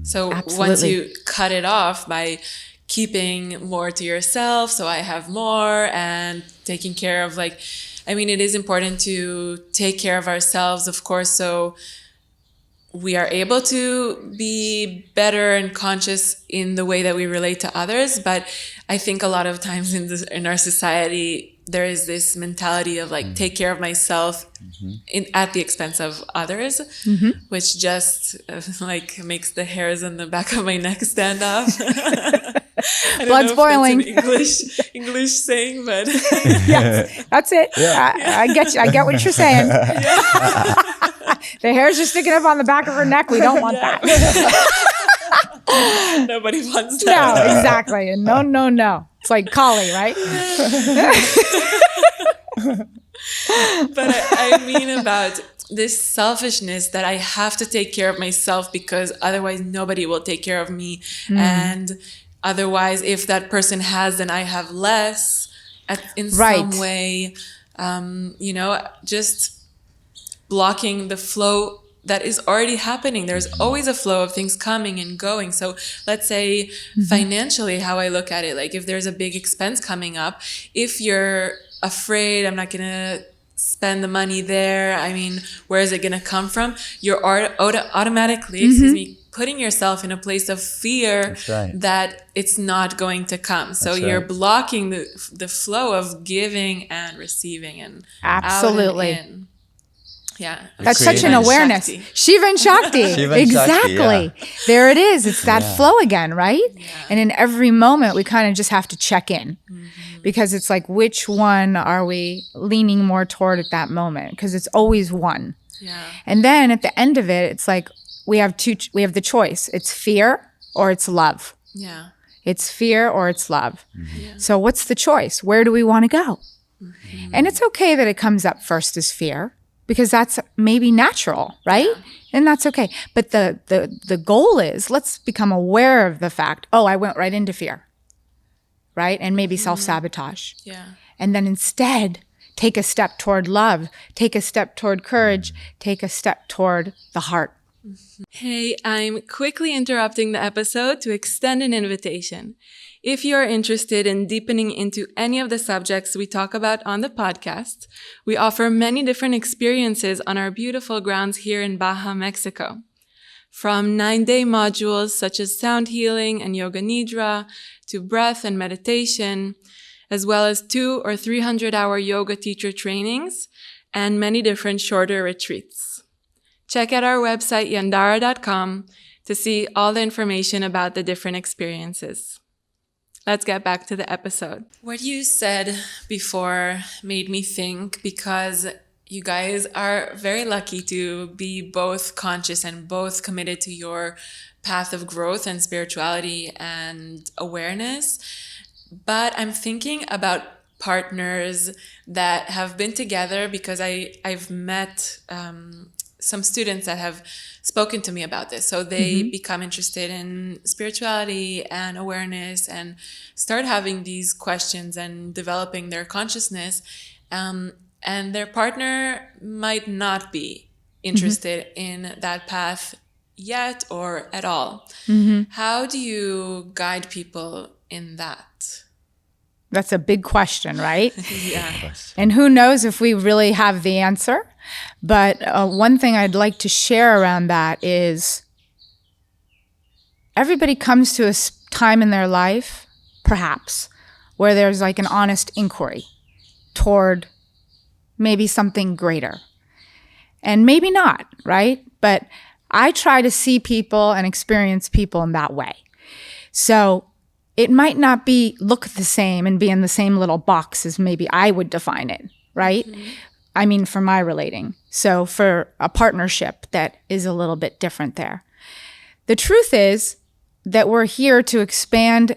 So once you cut it off by keeping more to yourself, so I have more, and taking care of it is important to take care of ourselves, of course, so we are able to be better and conscious in the way that we relate to others. But I think a lot of times in our society, there is this mentality of take care of myself at the expense of others, which just makes the hairs on the back of my neck stand up. Blood's boiling. English saying, but yes, that's it. Yeah. I get you. I get what you're saying. The hairs are sticking up on the back of her neck. We don't want that. Nobody wants that. No, exactly. And no. It's like Kali, right? But I mean about this selfishness that I have to take care of myself because otherwise nobody will take care of me. And otherwise, if that person has, then I have less in some way, just blocking the flow that is already happening. There's always a flow of things coming and going. So let's say financially, how I look at it, if there's a big expense coming up, if you're afraid I'm not going to spend the money there, where is it going to come from? You're automatically, putting yourself in a place of fear that it's not going to come. So you're blocking the flow of giving and receiving and absolutely. Out and in. Yeah. That's such an awareness. Shakti. Shiva and Shakti. Exactly. Shakti, There it is. It's that flow again, right? Yeah. And in every moment, we kind of just have to check in because it's which one are we leaning more toward at that moment? Because it's always one. Yeah. And then at the end of it, it's we have the choice. It's fear or it's love. Yeah. It's fear or it's love. Yeah. So what's the choice? Where do we want to go? And it's okay that it comes up first as fear, because that's maybe natural, right? Yeah. And that's okay. But the goal is, let's become aware of the fact, I went right into fear, right? And maybe self-sabotage. Yeah. And then instead, take a step toward love, take a step toward courage, take a step toward the heart. Hey, I'm quickly interrupting the episode to extend an invitation. If you are interested in deepening into any of the subjects we talk about on the podcast, we offer many different experiences on our beautiful grounds here in Baja, Mexico. From 9-day modules such as sound healing and yoga nidra to breath and meditation, as well as 200 or 300-hour yoga teacher trainings and many different shorter retreats. Check out our website, Yandara.com, to see all the information about the different experiences. Let's get back to the episode. What you said before made me think, because you guys are very lucky to be both conscious and both committed to your path of growth and spirituality and awareness. But I'm thinking about partners that have been together, because I've met some students that have spoken to me about this. So they become interested in spirituality and awareness and start having these questions and developing their consciousness. And their partner might not be interested in that path yet or at all. How do you guide people in that? That's a big question, right? Yeah. And who knows if we really have the answer. But one thing I'd like to share around that is everybody comes to a time in their life, perhaps, where there's like an honest inquiry toward maybe something greater. And maybe not, right? But I try to see people and experience people in that way. So it might not look the same and be in the same little box as maybe I would define it, right? I mean, for my relating. So for a partnership, that is a little bit different there. The truth is that we're here to expand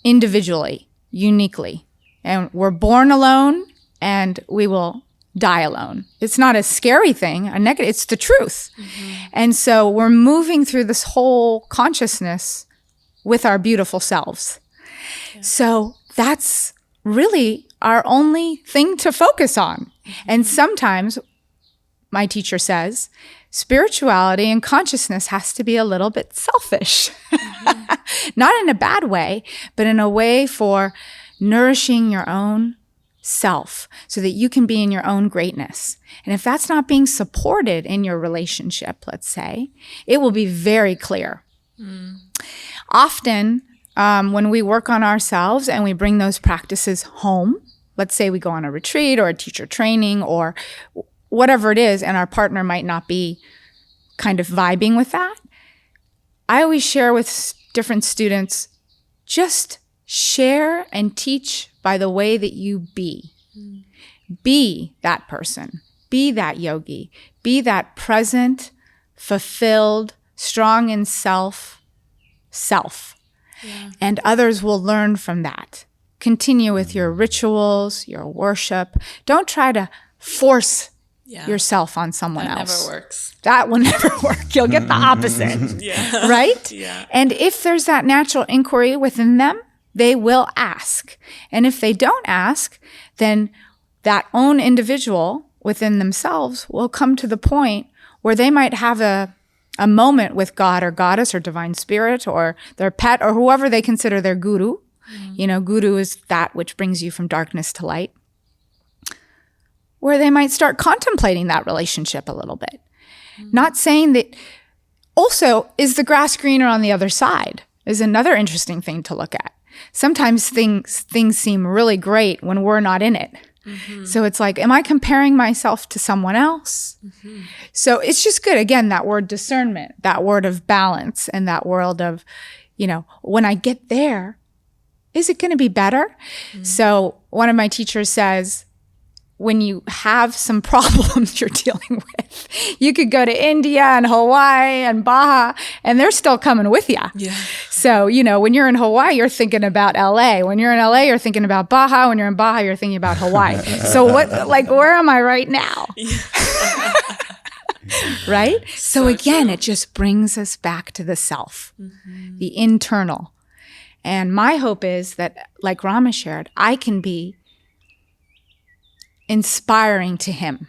individually, uniquely. And we're born alone and we will die alone. It's not a scary thing, a negative, it's the truth. And so we're moving through this whole consciousness with our beautiful selves. So that's really our only thing to focus on. And sometimes, my teacher says, spirituality and consciousness has to be a little bit selfish. Not in a bad way, but in a way for nourishing your own self so that you can be in your own greatness. And if that's not being supported in your relationship, let's say, it will be very clear. Often, when we work on ourselves and we bring those practices home, let's say we go on a retreat or a teacher training or whatever it is, and our partner might not be kind of vibing with that, I always share with different students, just share and teach by the way that you be. Be that person. Be that yogi. Be that present, fulfilled, strong in self. Yeah. And others will learn from that. Continue with your rituals, your worship. Don't try to force yourself on someone else. That never works. That will never work. You'll get the opposite. Right? Yeah. And if there's that natural inquiry within them, they will ask. And if they don't ask, then that own individual within themselves will come to the point where they might have a moment with God or goddess or divine spirit or their pet or whoever they consider their guru. You know, guru is that which brings you from darkness to light. Where they might start contemplating that relationship a little bit. Not saying that. Also, is the grass greener on the other side? Is another interesting thing to look at. Sometimes things seem really great when we're not in it. So it's like, am I comparing myself to someone else? So it's just good. Again, that word discernment, that word of balance, and that world of, you know, when I get there, is it going to be better? So one of my teachers says, when you have some problems you're dealing with, you could go to India and Hawaii and Baja, and they're still coming with you. Yeah. So, you know, when you're in Hawaii, you're thinking about LA. When you're in LA, you're thinking about Baja. When you're in Baja, you're thinking about Hawaii. So where am I right now? Right? So again, it just brings us back to the self, the internal. And my hope is that, like Rama shared, I can be inspiring to him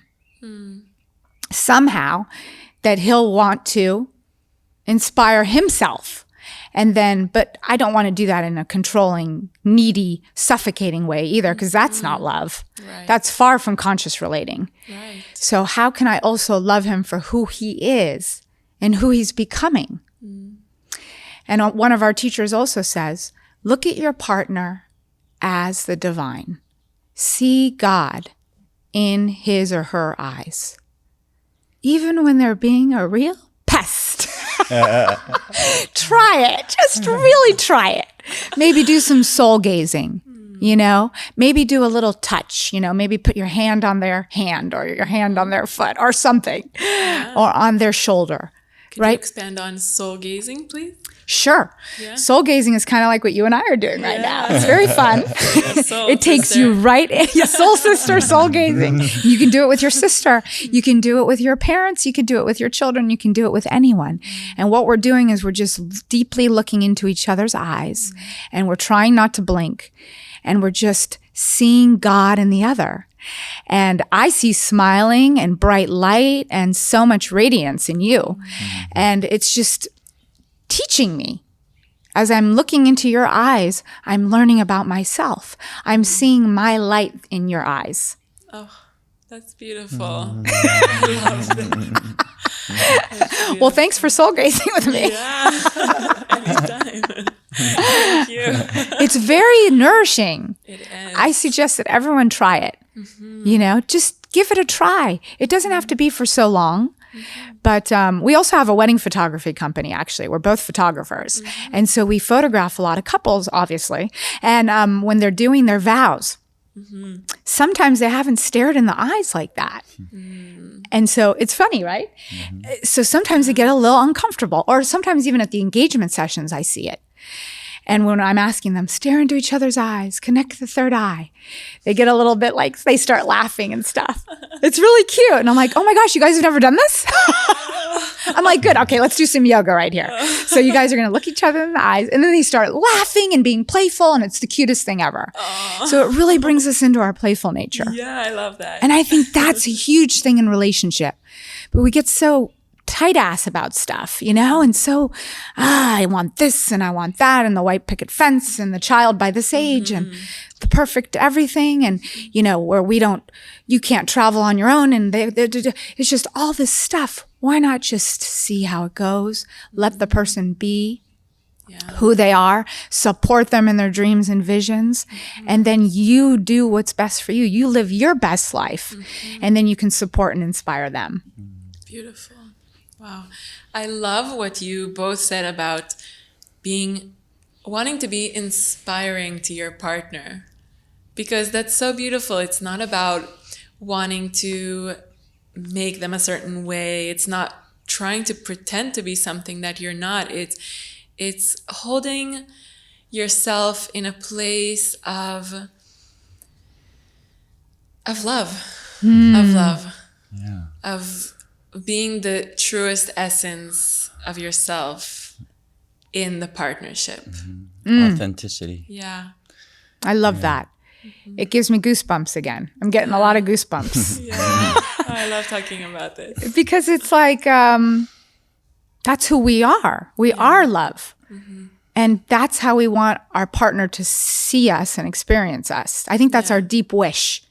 somehow, that he'll want to inspire himself. And then, but I don't want to do that in a controlling, needy, suffocating way either, because that's not love. Right. That's far from conscious relating. Right. So how can I also love him for who he is and who he's becoming? And one of our teachers also says, look at your partner as the divine. See God in his or her eyes, even when they're being a real pest. Try it. Just really try it. Maybe do some soul gazing, you know, maybe do a little touch, you know, maybe put your hand on their hand or your hand on their foot or something, or on their shoulder. Could you expand on soul gazing, please? Sure. Yeah. Soul gazing is kind of like what you and I are doing right now. It's very fun. It takes you right in. Your soul sister, soul gazing. You can do it with your sister. You can do it with your parents. You can do it with your children. You can do it with anyone. And what we're doing is we're just deeply looking into each other's eyes, and we're trying not to blink, and we're just seeing God in the other. And I see smiling and bright light and so much radiance in you. And it's just teaching me. As I'm looking into your eyes, I'm learning about myself. I'm seeing my light in your eyes. Oh, that's beautiful. I love that. Well, thanks for soul gazing with me. Yeah, anytime. Thank you. It's very nourishing. It is. I suggest that everyone try it. You know, just give it a try. It doesn't have to be for so long. But we also have a wedding photography company, actually. We're both photographers. And so we photograph a lot of couples, obviously. And when they're doing their vows, sometimes they haven't stared in the eyes like that. And so it's funny, right? So sometimes they get a little uncomfortable, or sometimes even at the engagement sessions, I see it. And when I'm asking them, stare into each other's eyes, connect the third eye, they get a little bit like, they start laughing and stuff. It's really cute. And I'm like, oh my gosh, you guys have never done this? I'm like, good. Okay, let's do some yoga right here. So you guys are going to look each other in the eyes. And then they start laughing and being playful. And it's the cutest thing ever. So it really brings us into our playful nature. Yeah, I love that. And I think that's a huge thing in relationship. But we get so tight ass about stuff, you know? And so, I want this and I want that and the white picket fence and the child by this age and the perfect everything. And, you know, where you can't travel on your own. And it's just all this stuff. Why not just see how it goes? Let the person be who they are, support them in their dreams and visions. And then you do what's best for you. You live your best life. And then you can support and inspire them. Beautiful. Wow. I love what you both said about wanting to be inspiring to your partner, because that's so beautiful. It's not about wanting to make them a certain way. It's not trying to pretend to be something that you're not. It's holding yourself in a place of love, of love, of being the truest essence of yourself in the partnership. Authenticity. Yeah. I love that. It gives me goosebumps again. I'm getting a lot of goosebumps. Yeah. I love talking about this. Because it's like, that's who we are. We are love. And that's how we want our partner to see us and experience us. I think that's our deep wish.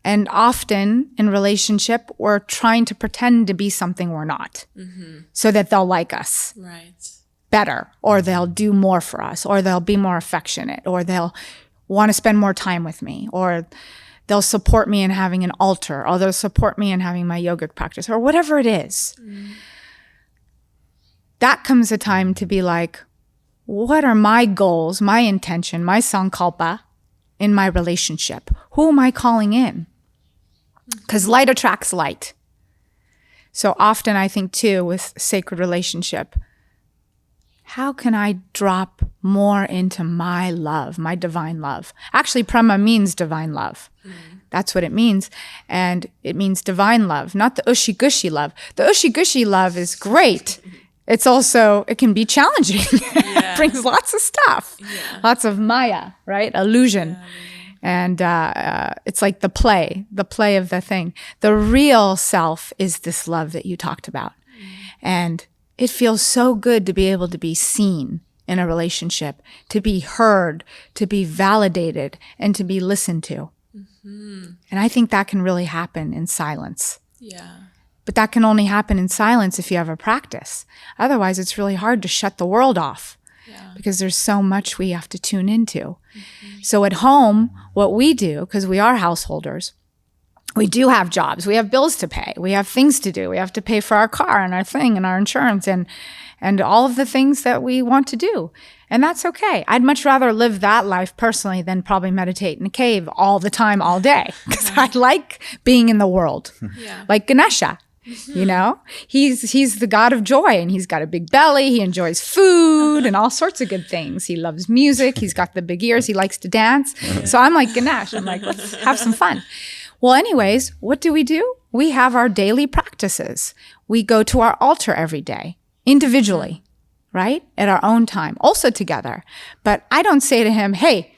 And often in relationship, we're trying to pretend to be something we're not so that they'll like us better, or they'll do more for us, or they'll be more affectionate, or they'll want to spend more time with me, or they'll support me in having an altar, or they'll support me in having my yogic practice, or whatever it is. That comes a time to be like, what are my goals, my intention, my sankalpa in my relationship? Who am I calling in? Because light attracts light. So often I think too with sacred relationship, how can I drop more into my love, my divine love? Actually, Prema means divine love. That's what it means. And it means divine love, not the ushy-gushy love. The ushy-gushy love is great. It's also, it can be challenging. It brings lots of stuff, lots of maya, right? Illusion. And it's like the play of the thing. The real self is this love that you talked about. And it feels so good to be able to be seen in a relationship, to be heard, to be validated, and to be listened to. And I think that can really happen in silence. But that can only happen in silence if you have a practice. Otherwise, it's really hard to shut the world off. Because there's so much we have to tune into. So at home, what we do, because we are householders, we do have jobs, we have bills to pay, we have things to do, we have to pay for our car and our thing and our insurance and all of the things that we want to do. And that's okay. I'd much rather live that life personally than probably meditate in a cave all the time, all day, because I like being in the world. Like Ganesha. You know, he's the god of joy, and he's got a big belly. He enjoys food and all sorts of good things. He loves music. He's got the big ears. He likes to dance. So I'm like Ganesh. I'm like, let's have some fun. Well, anyways, what do? We have our daily practices. We go to our altar every day, individually, right? At our own time, also together. But I don't say to him, hey,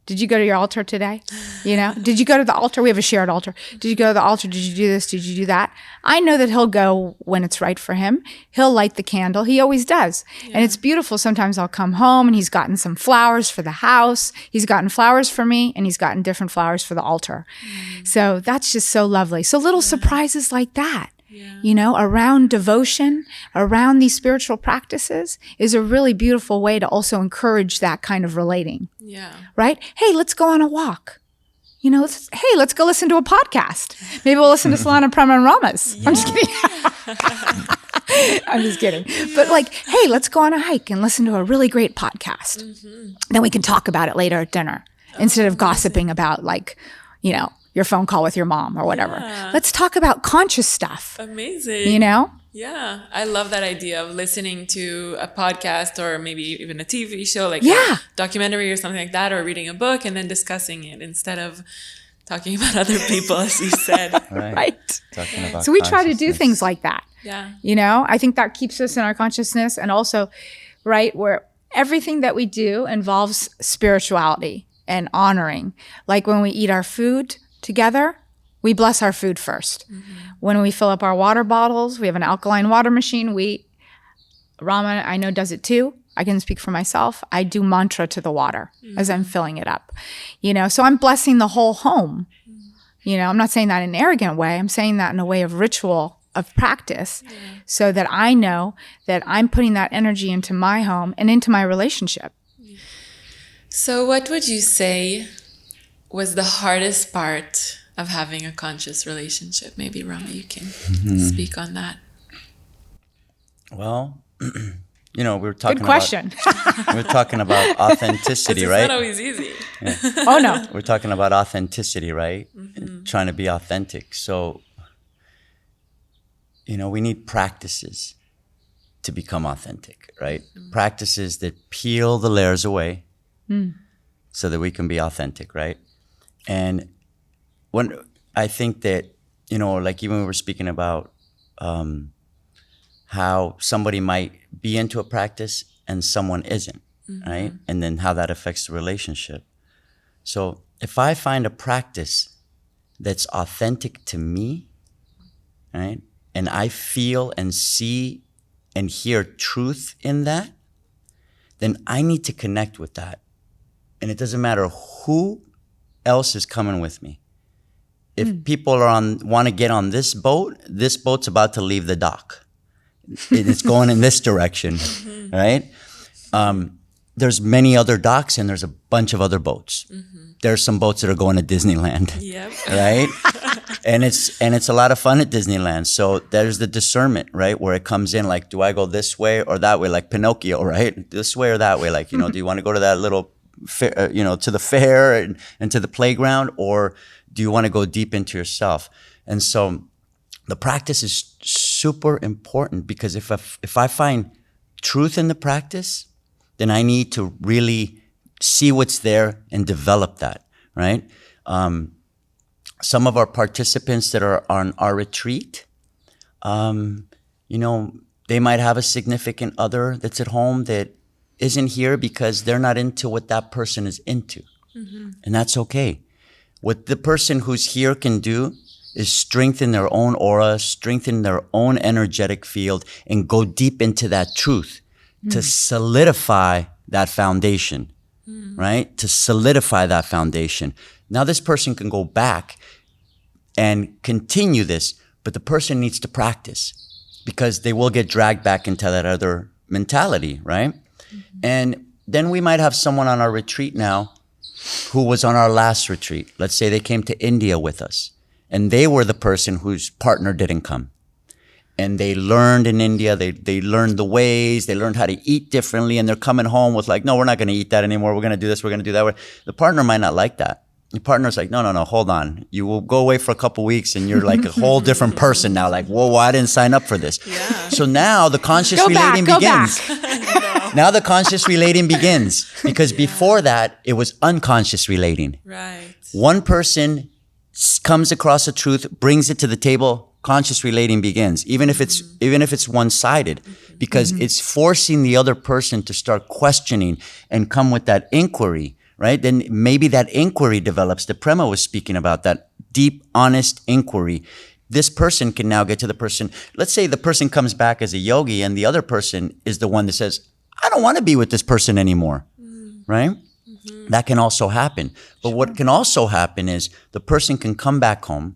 Did you go to your altar today? You know, did you go to the altar? We have a shared altar. Did you go to the altar? Did you do this? Did you do that? I know that he'll go when it's right for him. He'll light the candle. He always does. Yeah. And it's beautiful. Sometimes I'll come home and he's gotten some flowers for the house. He's gotten flowers for me and he's gotten different flowers for the altar. So that's just so lovely. So little surprises like that. Yeah. You know, around devotion, around these spiritual practices is a really beautiful way to also encourage that kind of relating. Yeah. Right? Hey, let's go on a walk. You know, let's go listen to a podcast. Maybe we'll listen to Solana Prema and Rama's. Yeah. I'm just kidding. I'm just kidding. Yeah. But like, hey, let's go on a hike and listen to a really great podcast. Mm-hmm. Then we can talk about it later at dinner instead of gossiping about like, you know, your phone call with your mom or whatever. Yeah. Let's talk about conscious stuff. Amazing. You know? Yeah. I love that idea of listening to a podcast or maybe even a TV show, like a documentary or something like that, or reading a book and then discussing it instead of talking about other people, as you said. Right. Talking about so we try to do things like that. Yeah. You know, I think that keeps us in our consciousness, and also, right, where everything that we do involves spirituality and honoring. Like when we eat our food together, we bless our food first. Mm-hmm. When we fill up our water bottles, we have an alkaline water machine. Rama, I know, does it too. I can speak for myself. I do mantra to the water as I'm filling it up. You know, so I'm blessing the whole home. You know, I'm not saying that in an arrogant way. I'm saying that in a way of ritual, of practice, so that I know that I'm putting that energy into my home and into my relationship. So what would you say was the hardest part of having a conscious relationship? Maybe Rama, you can speak on that. Well, you know, we're talking Good question. We're talking about authenticity, right? It's not always easy. Yeah. Oh, no. We're talking about authenticity, right? And trying to be authentic. So, you know, we need practices to become authentic, right? Practices that peel the layers away so that we can be authentic, right? And when I think that, you know, like even when we're speaking about how somebody might be into a practice and someone isn't, right? And then how that affects the relationship. So if I find a practice that's authentic to me, right? And I feel and see and hear truth in that, then I need to connect with that. And it doesn't matter who else is coming with me. If people want to get on this boat's about to leave the dock. It's going in this direction, right? There's many other docks and there's a bunch of other boats. There's some boats that are going to Disneyland, right? And it's a lot of fun at Disneyland. So there's the discernment, right? Where it comes in like, do I go this way or that way? Like Pinocchio, right? This way or that way? Like, you know, do you want to go to that little fair, you know, to the fair and to the playground, or do you want to go deep into yourself? And so the practice is super important, because if I find truth in the practice, then I need to really see what's there and develop that, right? Some of our participants that are on our retreat, you know, they might have a significant other that's at home that isn't here because they're not into what that person is into. And that's okay. What the person who's here can do is strengthen their own aura, strengthen their own energetic field, and go deep into that truth to solidify that foundation, right? To solidify that foundation. Now this person can go back and continue this, but the person needs to practice, because they will get dragged back into that other mentality, right? And then we might have someone on our retreat now who was on our last retreat. Let's say they came to India with us, and they were the person whose partner didn't come. And they learned in India, they learned the ways, they learned how to eat differently, and they're coming home with like, no, we're not going to eat that anymore. We're going to do this, we're going to do that. The partner might not like that. The partner's like, no, hold on. You will go away for a couple weeks and you're like a whole different person now. Like, whoa, I didn't sign up for this. Yeah. So now the conscious relating begins. Now the conscious relating begins, because before that, it was unconscious relating. Right. One person comes across the truth, brings it to the table, conscious relating begins, even if it's one-sided, because it's forcing the other person to start questioning and come with that inquiry, right? Then maybe that inquiry develops that Prema was speaking about, that deep, honest inquiry. This person can now get to the person. Let's say the person comes back as a yogi and the other person is the one that says, I don't want to be with this person anymore, right? That can also happen. But what can also happen is the person can come back home,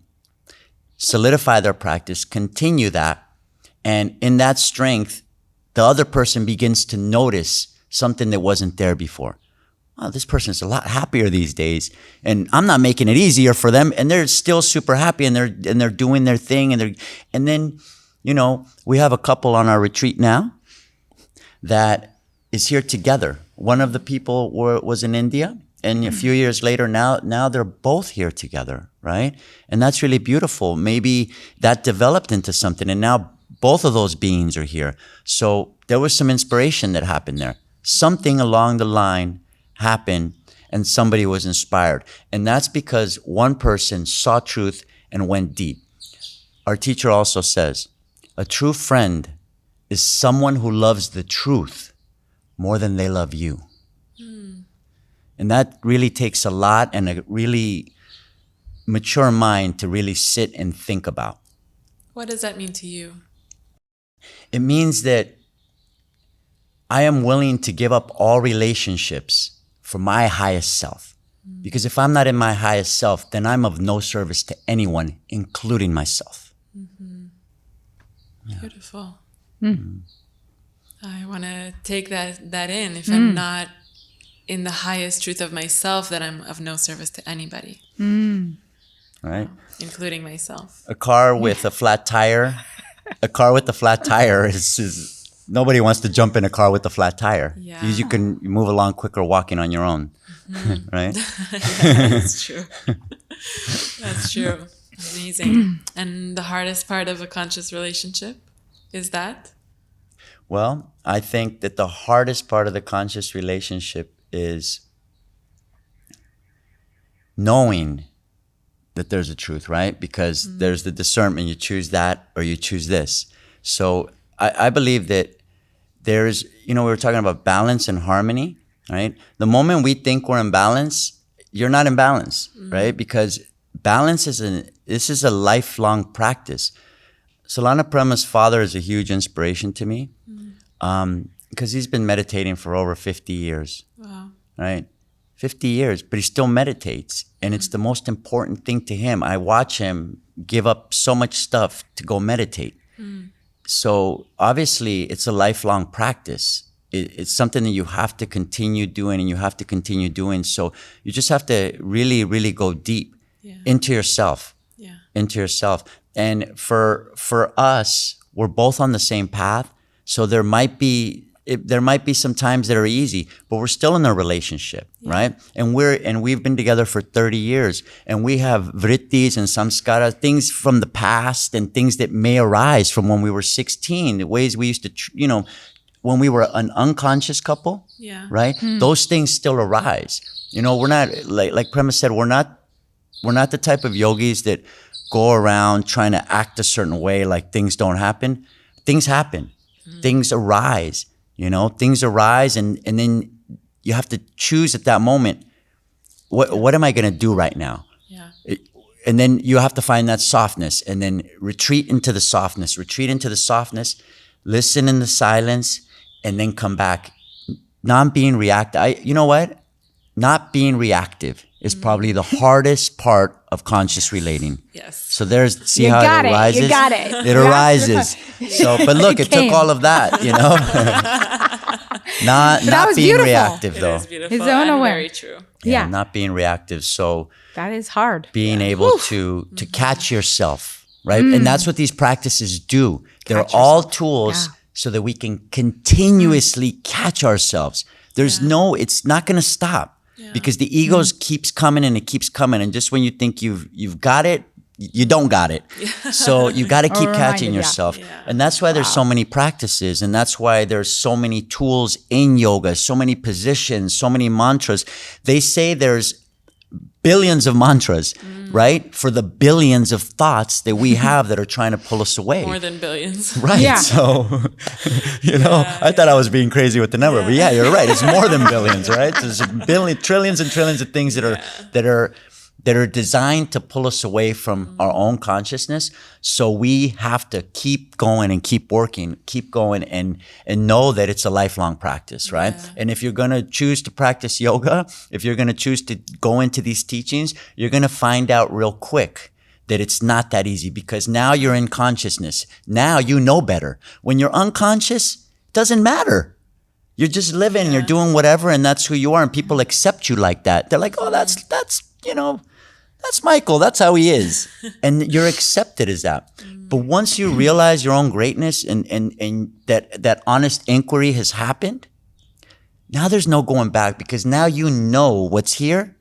solidify their practice, continue that, and in that strength, the other person begins to notice something that wasn't there before. Wow, this person's a lot happier these days, and I'm not making it easier for them, and they're still super happy, and they're doing their thing, and then, you know, we have a couple on our retreat now that is here together. One of the people was in India, and a few years later, now they're both here together, right? And that's really beautiful. Maybe that developed into something, and now both of those beings are here. So there was some inspiration that happened there. Something along the line happened, and somebody was inspired. And that's because one person saw truth and went deep. Our teacher also says, a true friend is someone who loves the truth more than they love you. And that really takes a lot and a really mature mind to really sit and think about. What does that mean to you? It means that I am willing to give up all relationships for my highest self. Because if I'm not in my highest self, then I'm of no service to anyone, including myself. Yeah. Beautiful. I want to take that in. If I'm not in the highest truth of myself, then I'm of no service to anybody. Right? Including myself. A car with a flat tire. A car with a flat tire is nobody wants to jump in a car with a flat tire. Yeah. Because you can move along quicker walking on your own. Right? Yeah, that's true. That's true. Amazing. And the hardest part of a conscious relationship is that? Well, I think that the hardest part of the conscious relationship is knowing that there's a truth, right? Because there's the discernment. You choose that or you choose this. So I believe that there's, we were talking about balance and harmony, right? The moment we think we're in balance, you're not in balance, right? Because balance this is a lifelong practice. Solana Prema's father is a huge inspiration to me because he's been meditating for over 50 years, right? 50 years, but he still meditates. And it's the most important thing to him. I watch him give up so much stuff to go meditate. So obviously it's a lifelong practice. It's something that you have to continue doing and you have to continue doing. So you just have to really, really go deep into yourself, into yourself. And for us, we're both on the same path. So there might be some times that are easy, but we're still in a relationship, right? And we've been together for 30 years, and we have vrittis and samskaras, things from the past and things that may arise from when we were 16, the ways we used to, when we were an unconscious couple, right? Those things still arise. We're not, like Prema said, we're not the type of yogis that go around trying to act a certain way like things don't happen. Things happen. Things arise. Things arise, and then you have to choose at that moment, what am I going to do right now? And then you have to find that softness, and then retreat into the softness, listen in the silence, and then come back. Not being reactive. Not being reactive is probably the hardest part of conscious relating. Yes. So see how it arises? You got it. It arises. So, but look, it took all of that, Not being beautiful. reactive, though. It is beautiful. His own and awareness. very true. Yeah. Not being reactive. So That is hard. being able to catch yourself, right? And that's what these practices do. They're all tools so that we can continuously catch ourselves. It's not going to stop. Because the ego keeps coming and it keeps coming, and just when you think you've got it, you don't got it. So you got to keep catching yourself, and that's why there's so many practices, and that's why there's so many tools in yoga, so many positions, so many mantras. They say there's billions of mantras, right? For the billions of thoughts that we have that are trying to pull us away. More than billions. Right. Yeah. So, I thought I was being crazy with the number, but yeah, you're right. It's more than billions, right? There's trillions and trillions of things that are designed to pull us away from our own consciousness. So we have to keep going and keep working, keep going and know that it's a lifelong practice, right? Yeah. And if you're going to choose to practice yoga, if you're going to choose to go into these teachings, you're going to find out real quick that it's not that easy, because now you're in consciousness. Now you know better. When you're unconscious, it doesn't matter. You're just living, you're doing whatever, and that's who you are. And people accept you like that. They're like, oh, that's Michael. That's how he is. And you're accepted as that. But once you realize your own greatness and that honest inquiry has happened, now there's no going back, because now you know what's here,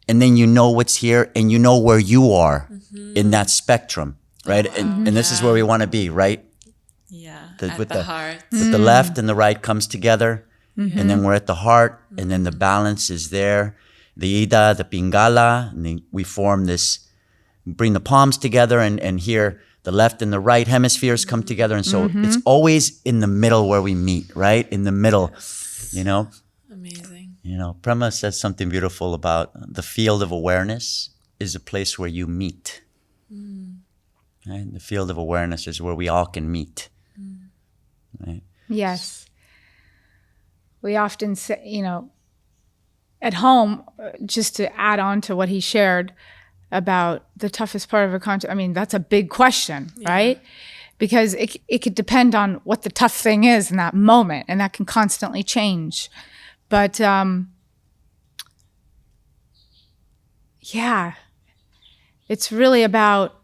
and then you know what's here, and you know where you are in that spectrum, right? And this is where we want to be, right? Yeah, With the heart. With the left and the right comes together, and then we're at the heart, and then the balance is there. The Ida, the Pingala, and then we form this, bring the palms together, and here the left and the right hemispheres come together. And so it's always in the middle where we meet, right? In the middle, Amazing. Prema says something beautiful about the field of awareness is a place where you meet. Right? The field of awareness is where we all can meet. Right? Yes. We often say, at home, just to add on to what he shared about the toughest part of a conscious, that's a big question, right? Because it could depend on what the tough thing is in that moment, and that can constantly change. But it's really about,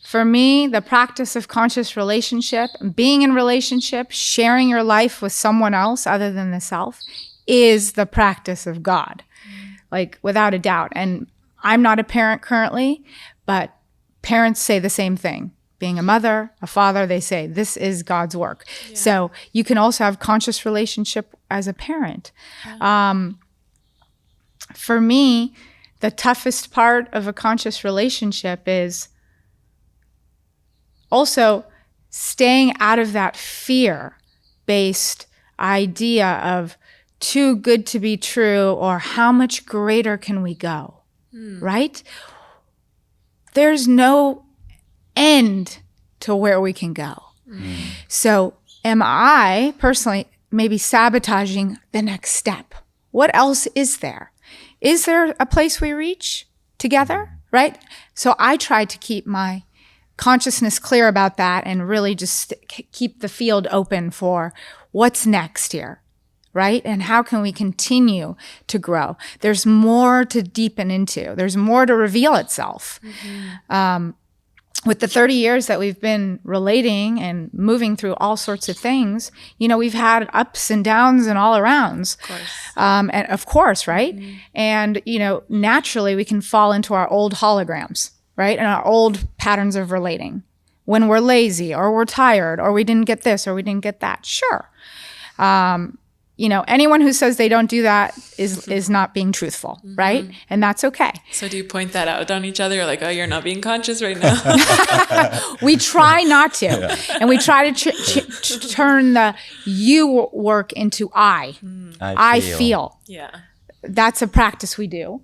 for me, the practice of conscious relationship, being in relationship, sharing your life with someone else other than the self, is the practice of God, like without a doubt. And I'm not a parent currently, but parents say the same thing. Being a mother, a father, they say this is God's work. Yeah. So you can also have conscious relationship as a parent. Yeah. For me, the toughest part of a conscious relationship is also staying out of that fear-based idea of too good to be true, or how much greater can we go, right? There's no end to where we can go. So am I personally maybe sabotaging the next step? What else is there? Is there a place we reach together, right? So I try to keep my consciousness clear about that and really just keep the field open for what's next here. Right? And how can we continue to grow? There's more to deepen into. There's more to reveal itself. With the 30 years that we've been relating and moving through all sorts of things, we've had ups and downs and all arounds. Of course. And of course, right? And, naturally we can fall into our old holograms, right? And our old patterns of relating. When we're lazy or we're tired or we didn't get this or we didn't get that. Sure. Anyone who says they don't do that is not being truthful, right? And that's okay. So do you point that out on each other? You're like, oh, you're not being conscious right now. We try not to. Yeah. And we try to turn the you work into I. I feel. Yeah. That's a practice we do.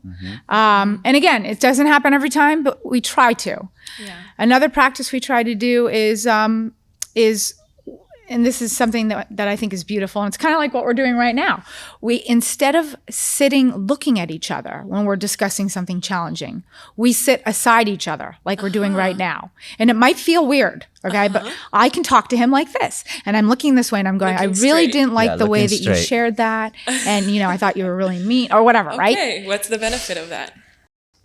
And again, it doesn't happen every time, but we try to. Yeah. Another practice we try to do is and this is something that I think is beautiful, and it's kind of like what we're doing right now. We, instead of sitting looking at each other when we're discussing something challenging, we sit aside each other like we're doing right now. And it might feel weird, okay? But I can talk to him like this, and I'm looking this way, and I'm going, I really didn't like the way that you shared that, and I thought you were really mean, or whatever, right? Okay, what's the benefit of that?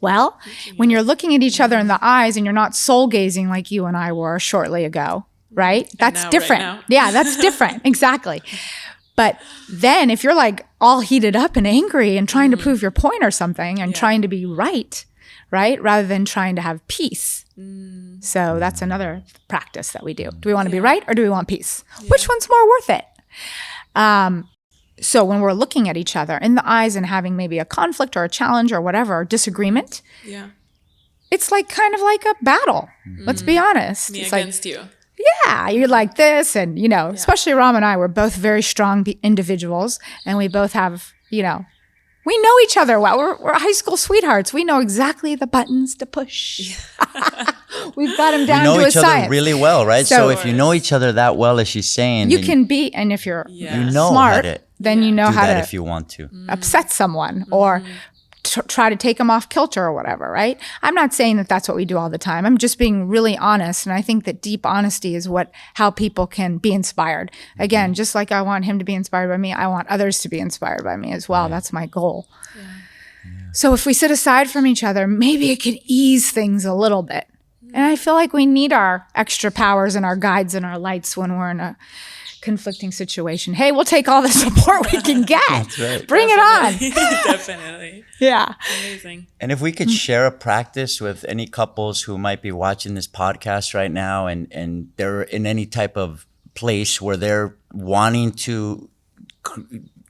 Well, when you're looking at each other in the eyes and you're not soul gazing like you and I were shortly ago, right? That's different. Right, yeah, that's different. Exactly. But then if you're like all heated up and angry and trying to prove your point or something and trying to be right, rather than trying to have peace. So that's another practice that we do. Do we want to be right or do we want peace? Which one's more worth it? So when we're looking at each other in the eyes and having maybe a conflict or a challenge or whatever, or disagreement, it's like kind of like a battle. Let's be honest. Me it's against you. Yeah, you're like this. And, especially Rama and I, we're both very strong individuals. And we both have, we know each other well. We're high school sweethearts. We know exactly the buttons to push. We've got them down to a science. We know each other really well, right? So if you know each other that well, as she's saying, you can be, and if you're smart, then you know how to if you want to upset someone or try to take them off kilter or whatever, right? I'm not saying that that's what we do all the time. I'm just being really honest. And I think that deep honesty is how people can be inspired. Again, just like I want him to be inspired by me, I want others to be inspired by me as well. That's my goal. So if we sit aside from each other, maybe it could ease things a little bit. And I feel like we need our extra powers and our guides and our lights when we're in a conflicting situation. Hey, we'll take all the support we can get. That's right. Bring it on. Definitely. Yeah. Amazing. And if we could share a practice with any couples who might be watching this podcast right now and they're in any type of place where they're wanting to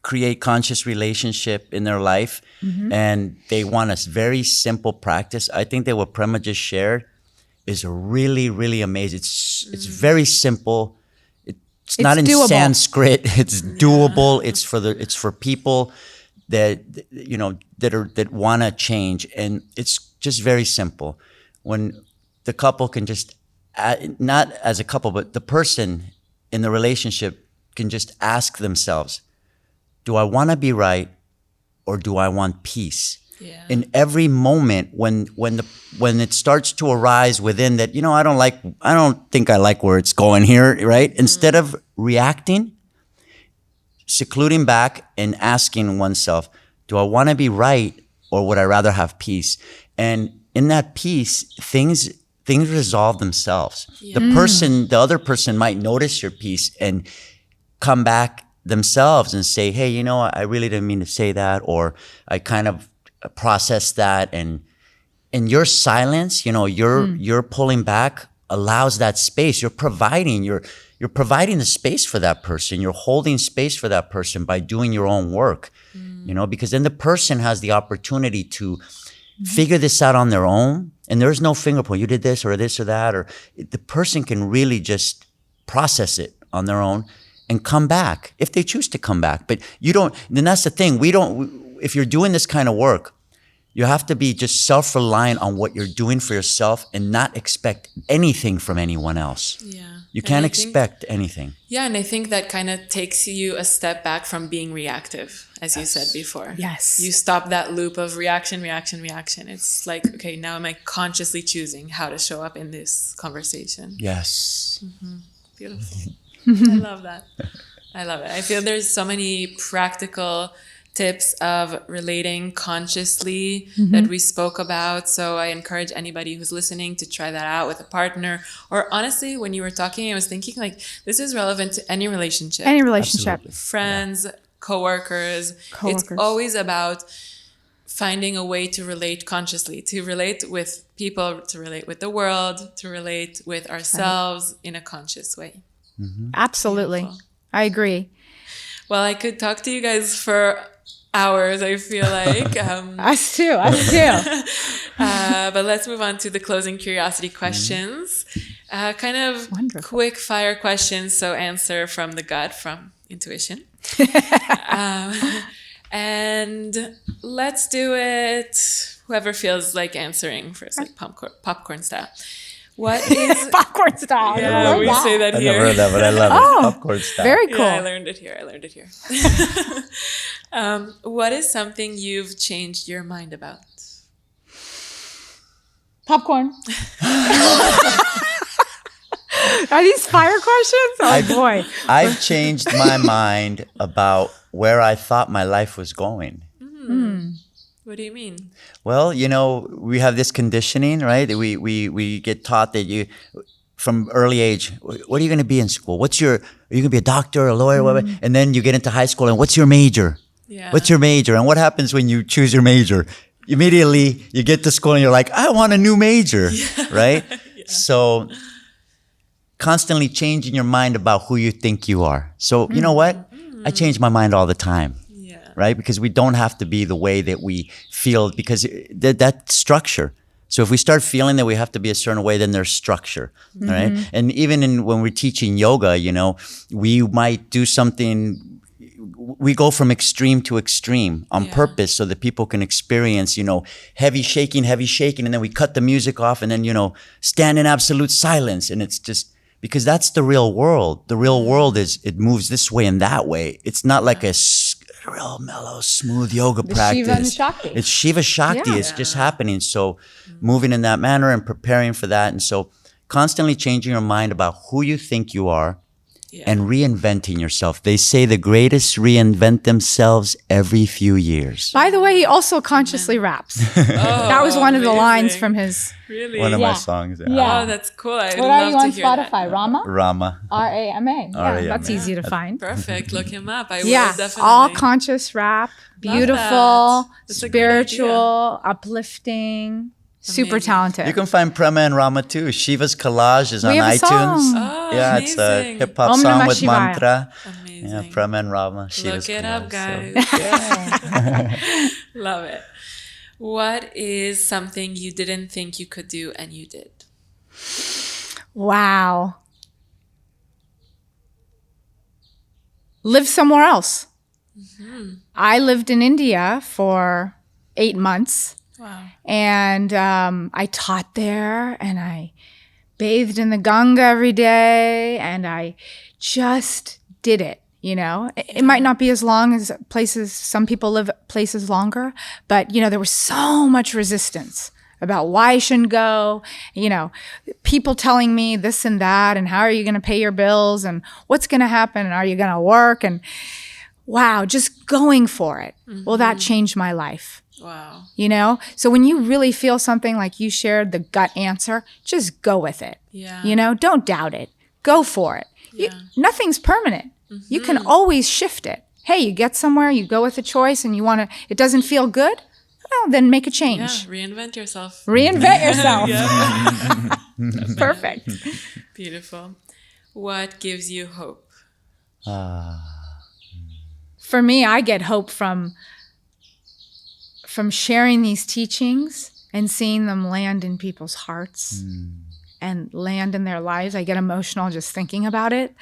create conscious relationship in their life and they want a very simple practice, I think that what Prema just shared is really, really amazing. It's very simple. It's not in doable. Sanskrit. It's doable. It's for people that that want to change, and it's just very simple. When the couple can just not as a couple, but the person in the relationship can just ask themselves, "Do I want to be right, or do I want peace?" Yeah. In every moment when it starts to arise within that, I don't think I like where it's going here, right? Instead of reacting, secluding back and asking oneself, do I want to be right or would I rather have peace? And in that peace, things resolve themselves. Yeah. The other person might notice your peace and come back themselves and say, hey, I really didn't mean to say that, or I kind of process that, and in your silence, you're pulling back allows that space. You're providing the space for that person. You're holding space for that person by doing your own work, because then the person has the opportunity to figure this out on their own, and there's no finger point. You did this or that, or the person can really just process it on their own and come back if they choose to come back. But then that's the thing. If you're doing this kind of work, you have to be just self-reliant on what you're doing for yourself and not expect anything from anyone else. Yeah. You can't expect anything. Yeah, and I think that kind of takes you a step back from being reactive, as you said before. Yes. You stop that loop of reaction. It's like, okay, now am I consciously choosing how to show up in this conversation? Yes. Mm-hmm. Beautiful. I love that. I love it. I feel there's so many practical tips of relating consciously that we spoke about. So I encourage anybody who's listening to try that out with a partner. Or honestly, when you were talking, I was thinking this is relevant to any relationship. Any relationship. Absolutely. Friends, coworkers. It's always about finding a way to relate consciously, to relate with people, to relate with the world, to relate with ourselves in a conscious way. Mm-hmm. Absolutely. Beautiful. I agree. Well, I could talk to you guys for hours, I feel like. Us too. But let's move on to the closing curiosity questions. Kind of quick fire questions, so answer from the gut, from intuition. And let's do it, whoever feels like answering first, like popcorn style. What is popcorn style? Yeah, we say that here. I never heard that, but I love it. Popcorn style. Very cool. Yeah, I learned it here. What is something you've changed your mind about? Popcorn. Are these fire questions? Oh boy. I've changed my mind about where I thought my life was going. What do you mean? Well, we have this conditioning, right? We get taught that from early age, what are you going to be in school? Are you going to be a doctor, a lawyer, whatever? And then you get into high school, and what's your major? Yeah. What's your major? And what happens when you choose your major? Immediately, you get to school and you're like, I want a new major, right? Yeah. So constantly changing your mind about who you think you are. So you know what? I change my mind all the time. Yeah. Right? Because we don't have to be the way that we feel, because that structure. So if we start feeling that we have to be a certain way, then there's structure, right? And even when we're teaching yoga, we might do something, we go from extreme to extreme on purpose so that people can experience, heavy shaking, and then we cut the music off and then, stand in absolute silence. And it's just, because that's the real world. The real world it moves this way and that way. It's not like a real mellow, smooth yoga practice. Shiva and Shakti. It's Shiva Shakti. Yeah. It's just happening. So moving in that manner and preparing for that. And so constantly changing your mind about who you think you are and reinventing yourself. They say the greatest reinvent themselves every few years. By the way, he also consciously raps. That was one of the lines from his... Really? One of my songs. Yeah. Oh, that's cool. I'd What are love you on to hear Spotify? that. Rama? Rama. R-A-M-A. Yeah, R-A-M-A. that's easy to find. Perfect. Look him up. I will Yeah, definitely. all conscious rap, beautiful, that. That's a great spiritual, uplifting, super Amazing. talented. You can find Prema and Rama too. Shiva's Collage is on We have a iTunes. song. Oh, Yeah, it's a amazing. hip hop Om song Namah with Shivaya. mantra. Amazing. Yeah, Prema and Rama. Shiva's Look it up, Collage. guys. Love it. What is something you didn't think you could do and you did? Wow. Live somewhere else. I lived in India for 8 months. Wow. And I taught there, and I bathed in the Ganga every day, and I just did it. It might not be as long as places, some people live places longer, but there was so much resistance about why I shouldn't go, people telling me this and that, and how are you going to pay your bills, and what's going to happen, and are you going to work, and wow, just going for it. Well, that changed my life. Wow. So when you really feel something like you shared, the gut answer, just go with it. Yeah. Don't doubt it. Go for it. Nothing's permanent. You can always shift it. Hey, you get somewhere, you go with a choice, and it doesn't feel good. Well, then make a Yeah. change. Reinvent yourself. Reinvent yourself. Perfect. Beautiful. What gives you hope? For me, I get hope from sharing these teachings and seeing them land in people's hearts and land in their lives. I get emotional just thinking about it.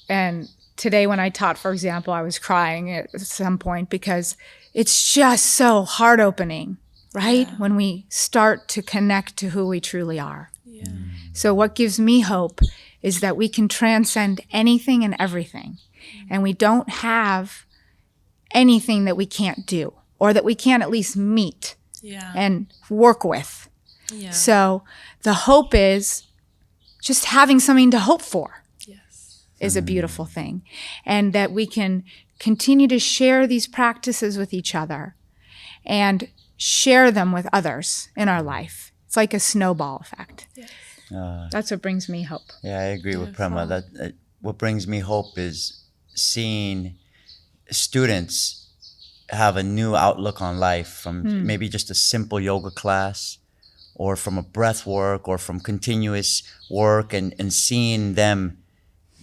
And today when I taught, for example, I was crying at some point because it's just so heart-opening, right? Yeah. When we start to connect to who we truly are. Yeah. So what gives me hope is that we can transcend anything and everything. And we don't have anything that we can't do or that we can't at least meet and work with. Yeah. So the hope is just having something to hope for is a beautiful thing. And that we can continue to share these practices with each other and share them with others in our life. It's like a snowball effect. That's what brings me hope. Yeah, I agree with Prema. That what brings me hope is seeing students have a new outlook on life from maybe just a simple yoga class or from a breath work or from continuous work and seeing them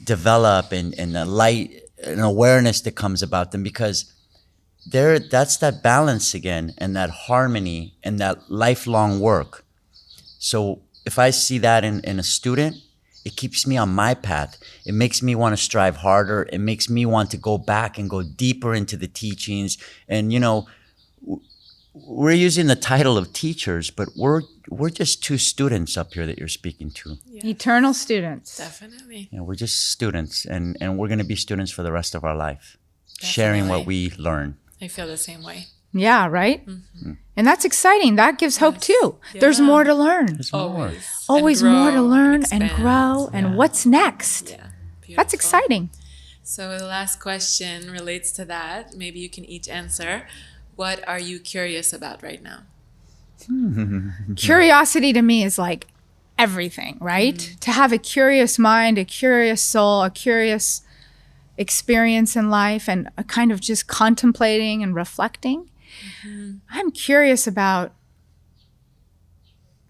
develop and a light and awareness that comes about them, because that's that balance again and that harmony and that lifelong work. So if I see that in a student, it keeps me on my path. It makes me want to strive harder. It makes me want to go back and go deeper into the teachings. And we're using the title of teachers, but we're just two students up here that you're speaking to. Yeah. Eternal students. Definitely. We're just students, and we're going to be students for the rest of our life, sharing what we learn. I feel the same way. Yeah, right? And that's exciting. That gives hope too. There's more to learn. There's more. Always And more to grow, learn expand. and grow. And what's next? Yeah. Beautiful. That's exciting. So the last question relates to that. Maybe you can each answer. What are you curious about right now? Curiosity to me is like everything, right? To have a curious mind, a curious soul, a curious experience in life, and a kind of just contemplating and reflecting. I'm curious about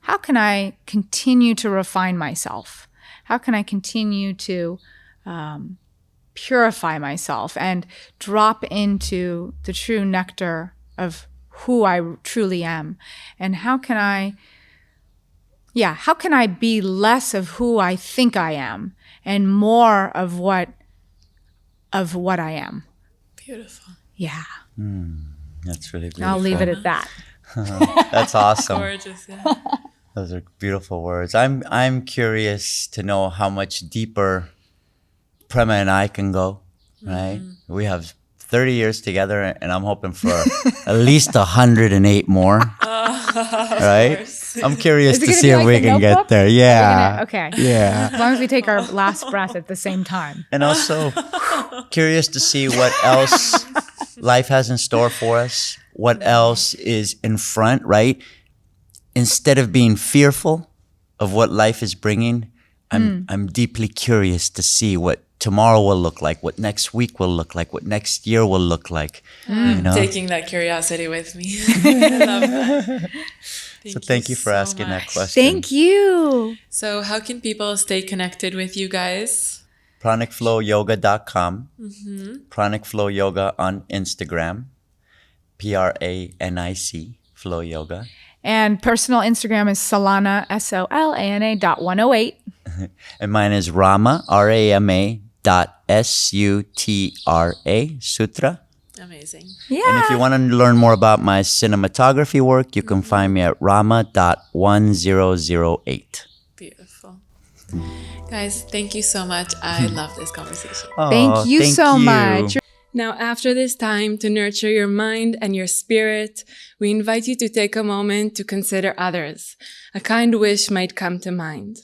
how can I continue to refine myself? How can I continue to purify myself and drop into the true nectar of who I truly am? And how can I be less of who I think I am and more of what I am? Beautiful. Yeah. That's really beautiful. I'll leave it at that. That's awesome. Gorgeous. Yeah. Those are beautiful words. I'm curious to know how much deeper Prema and I can go, right? We have 30 years together, and I'm hoping for at least 108 more, right? I'm curious Is it to gonna see be if like we the can Notebook? get there. Yeah. Okay. Yeah. As long as we take our last breath at the same time. And also curious to see what else life has in store for us, what else is in front, right? Instead of being fearful of what life is bringing, I'm deeply curious to see what tomorrow will look like, what next week will look like, what next year will look like. You know? Taking that curiosity with me. I love that. Thank you for so asking that much. question. Thank you. So how can people stay connected with you guys? PranicFlowYoga.com, Pranic Flow Yoga on Instagram, PRANIC Flow Yoga. And personal Instagram is Solana, SOLANA.108. And mine is Rama, RAMA .SUTRA, Sutra. Amazing. Yeah. And if you want to learn more about my cinematography work, you can find me at Rama.1008. Beautiful. Guys, thank you so much. I love this conversation. Thank you so much. Now, after this time to nurture your mind and your spirit, we invite you to take a moment to consider others. A kind wish might come to mind.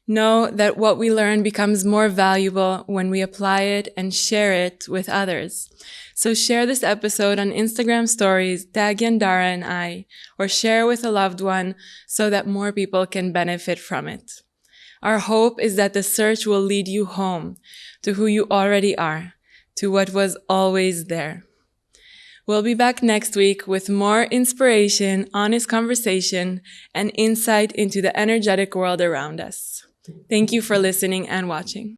Know that what we learn becomes more valuable when we apply it and share it with others. So share this episode on Instagram stories, tag Yandara and I, or share with a loved one so that more people can benefit from it. Our hope is that the search will lead you home to who you already are, to what was always there. We'll be back next week with more inspiration, honest conversation, and insight into the energetic world around us. Thank you for listening and watching.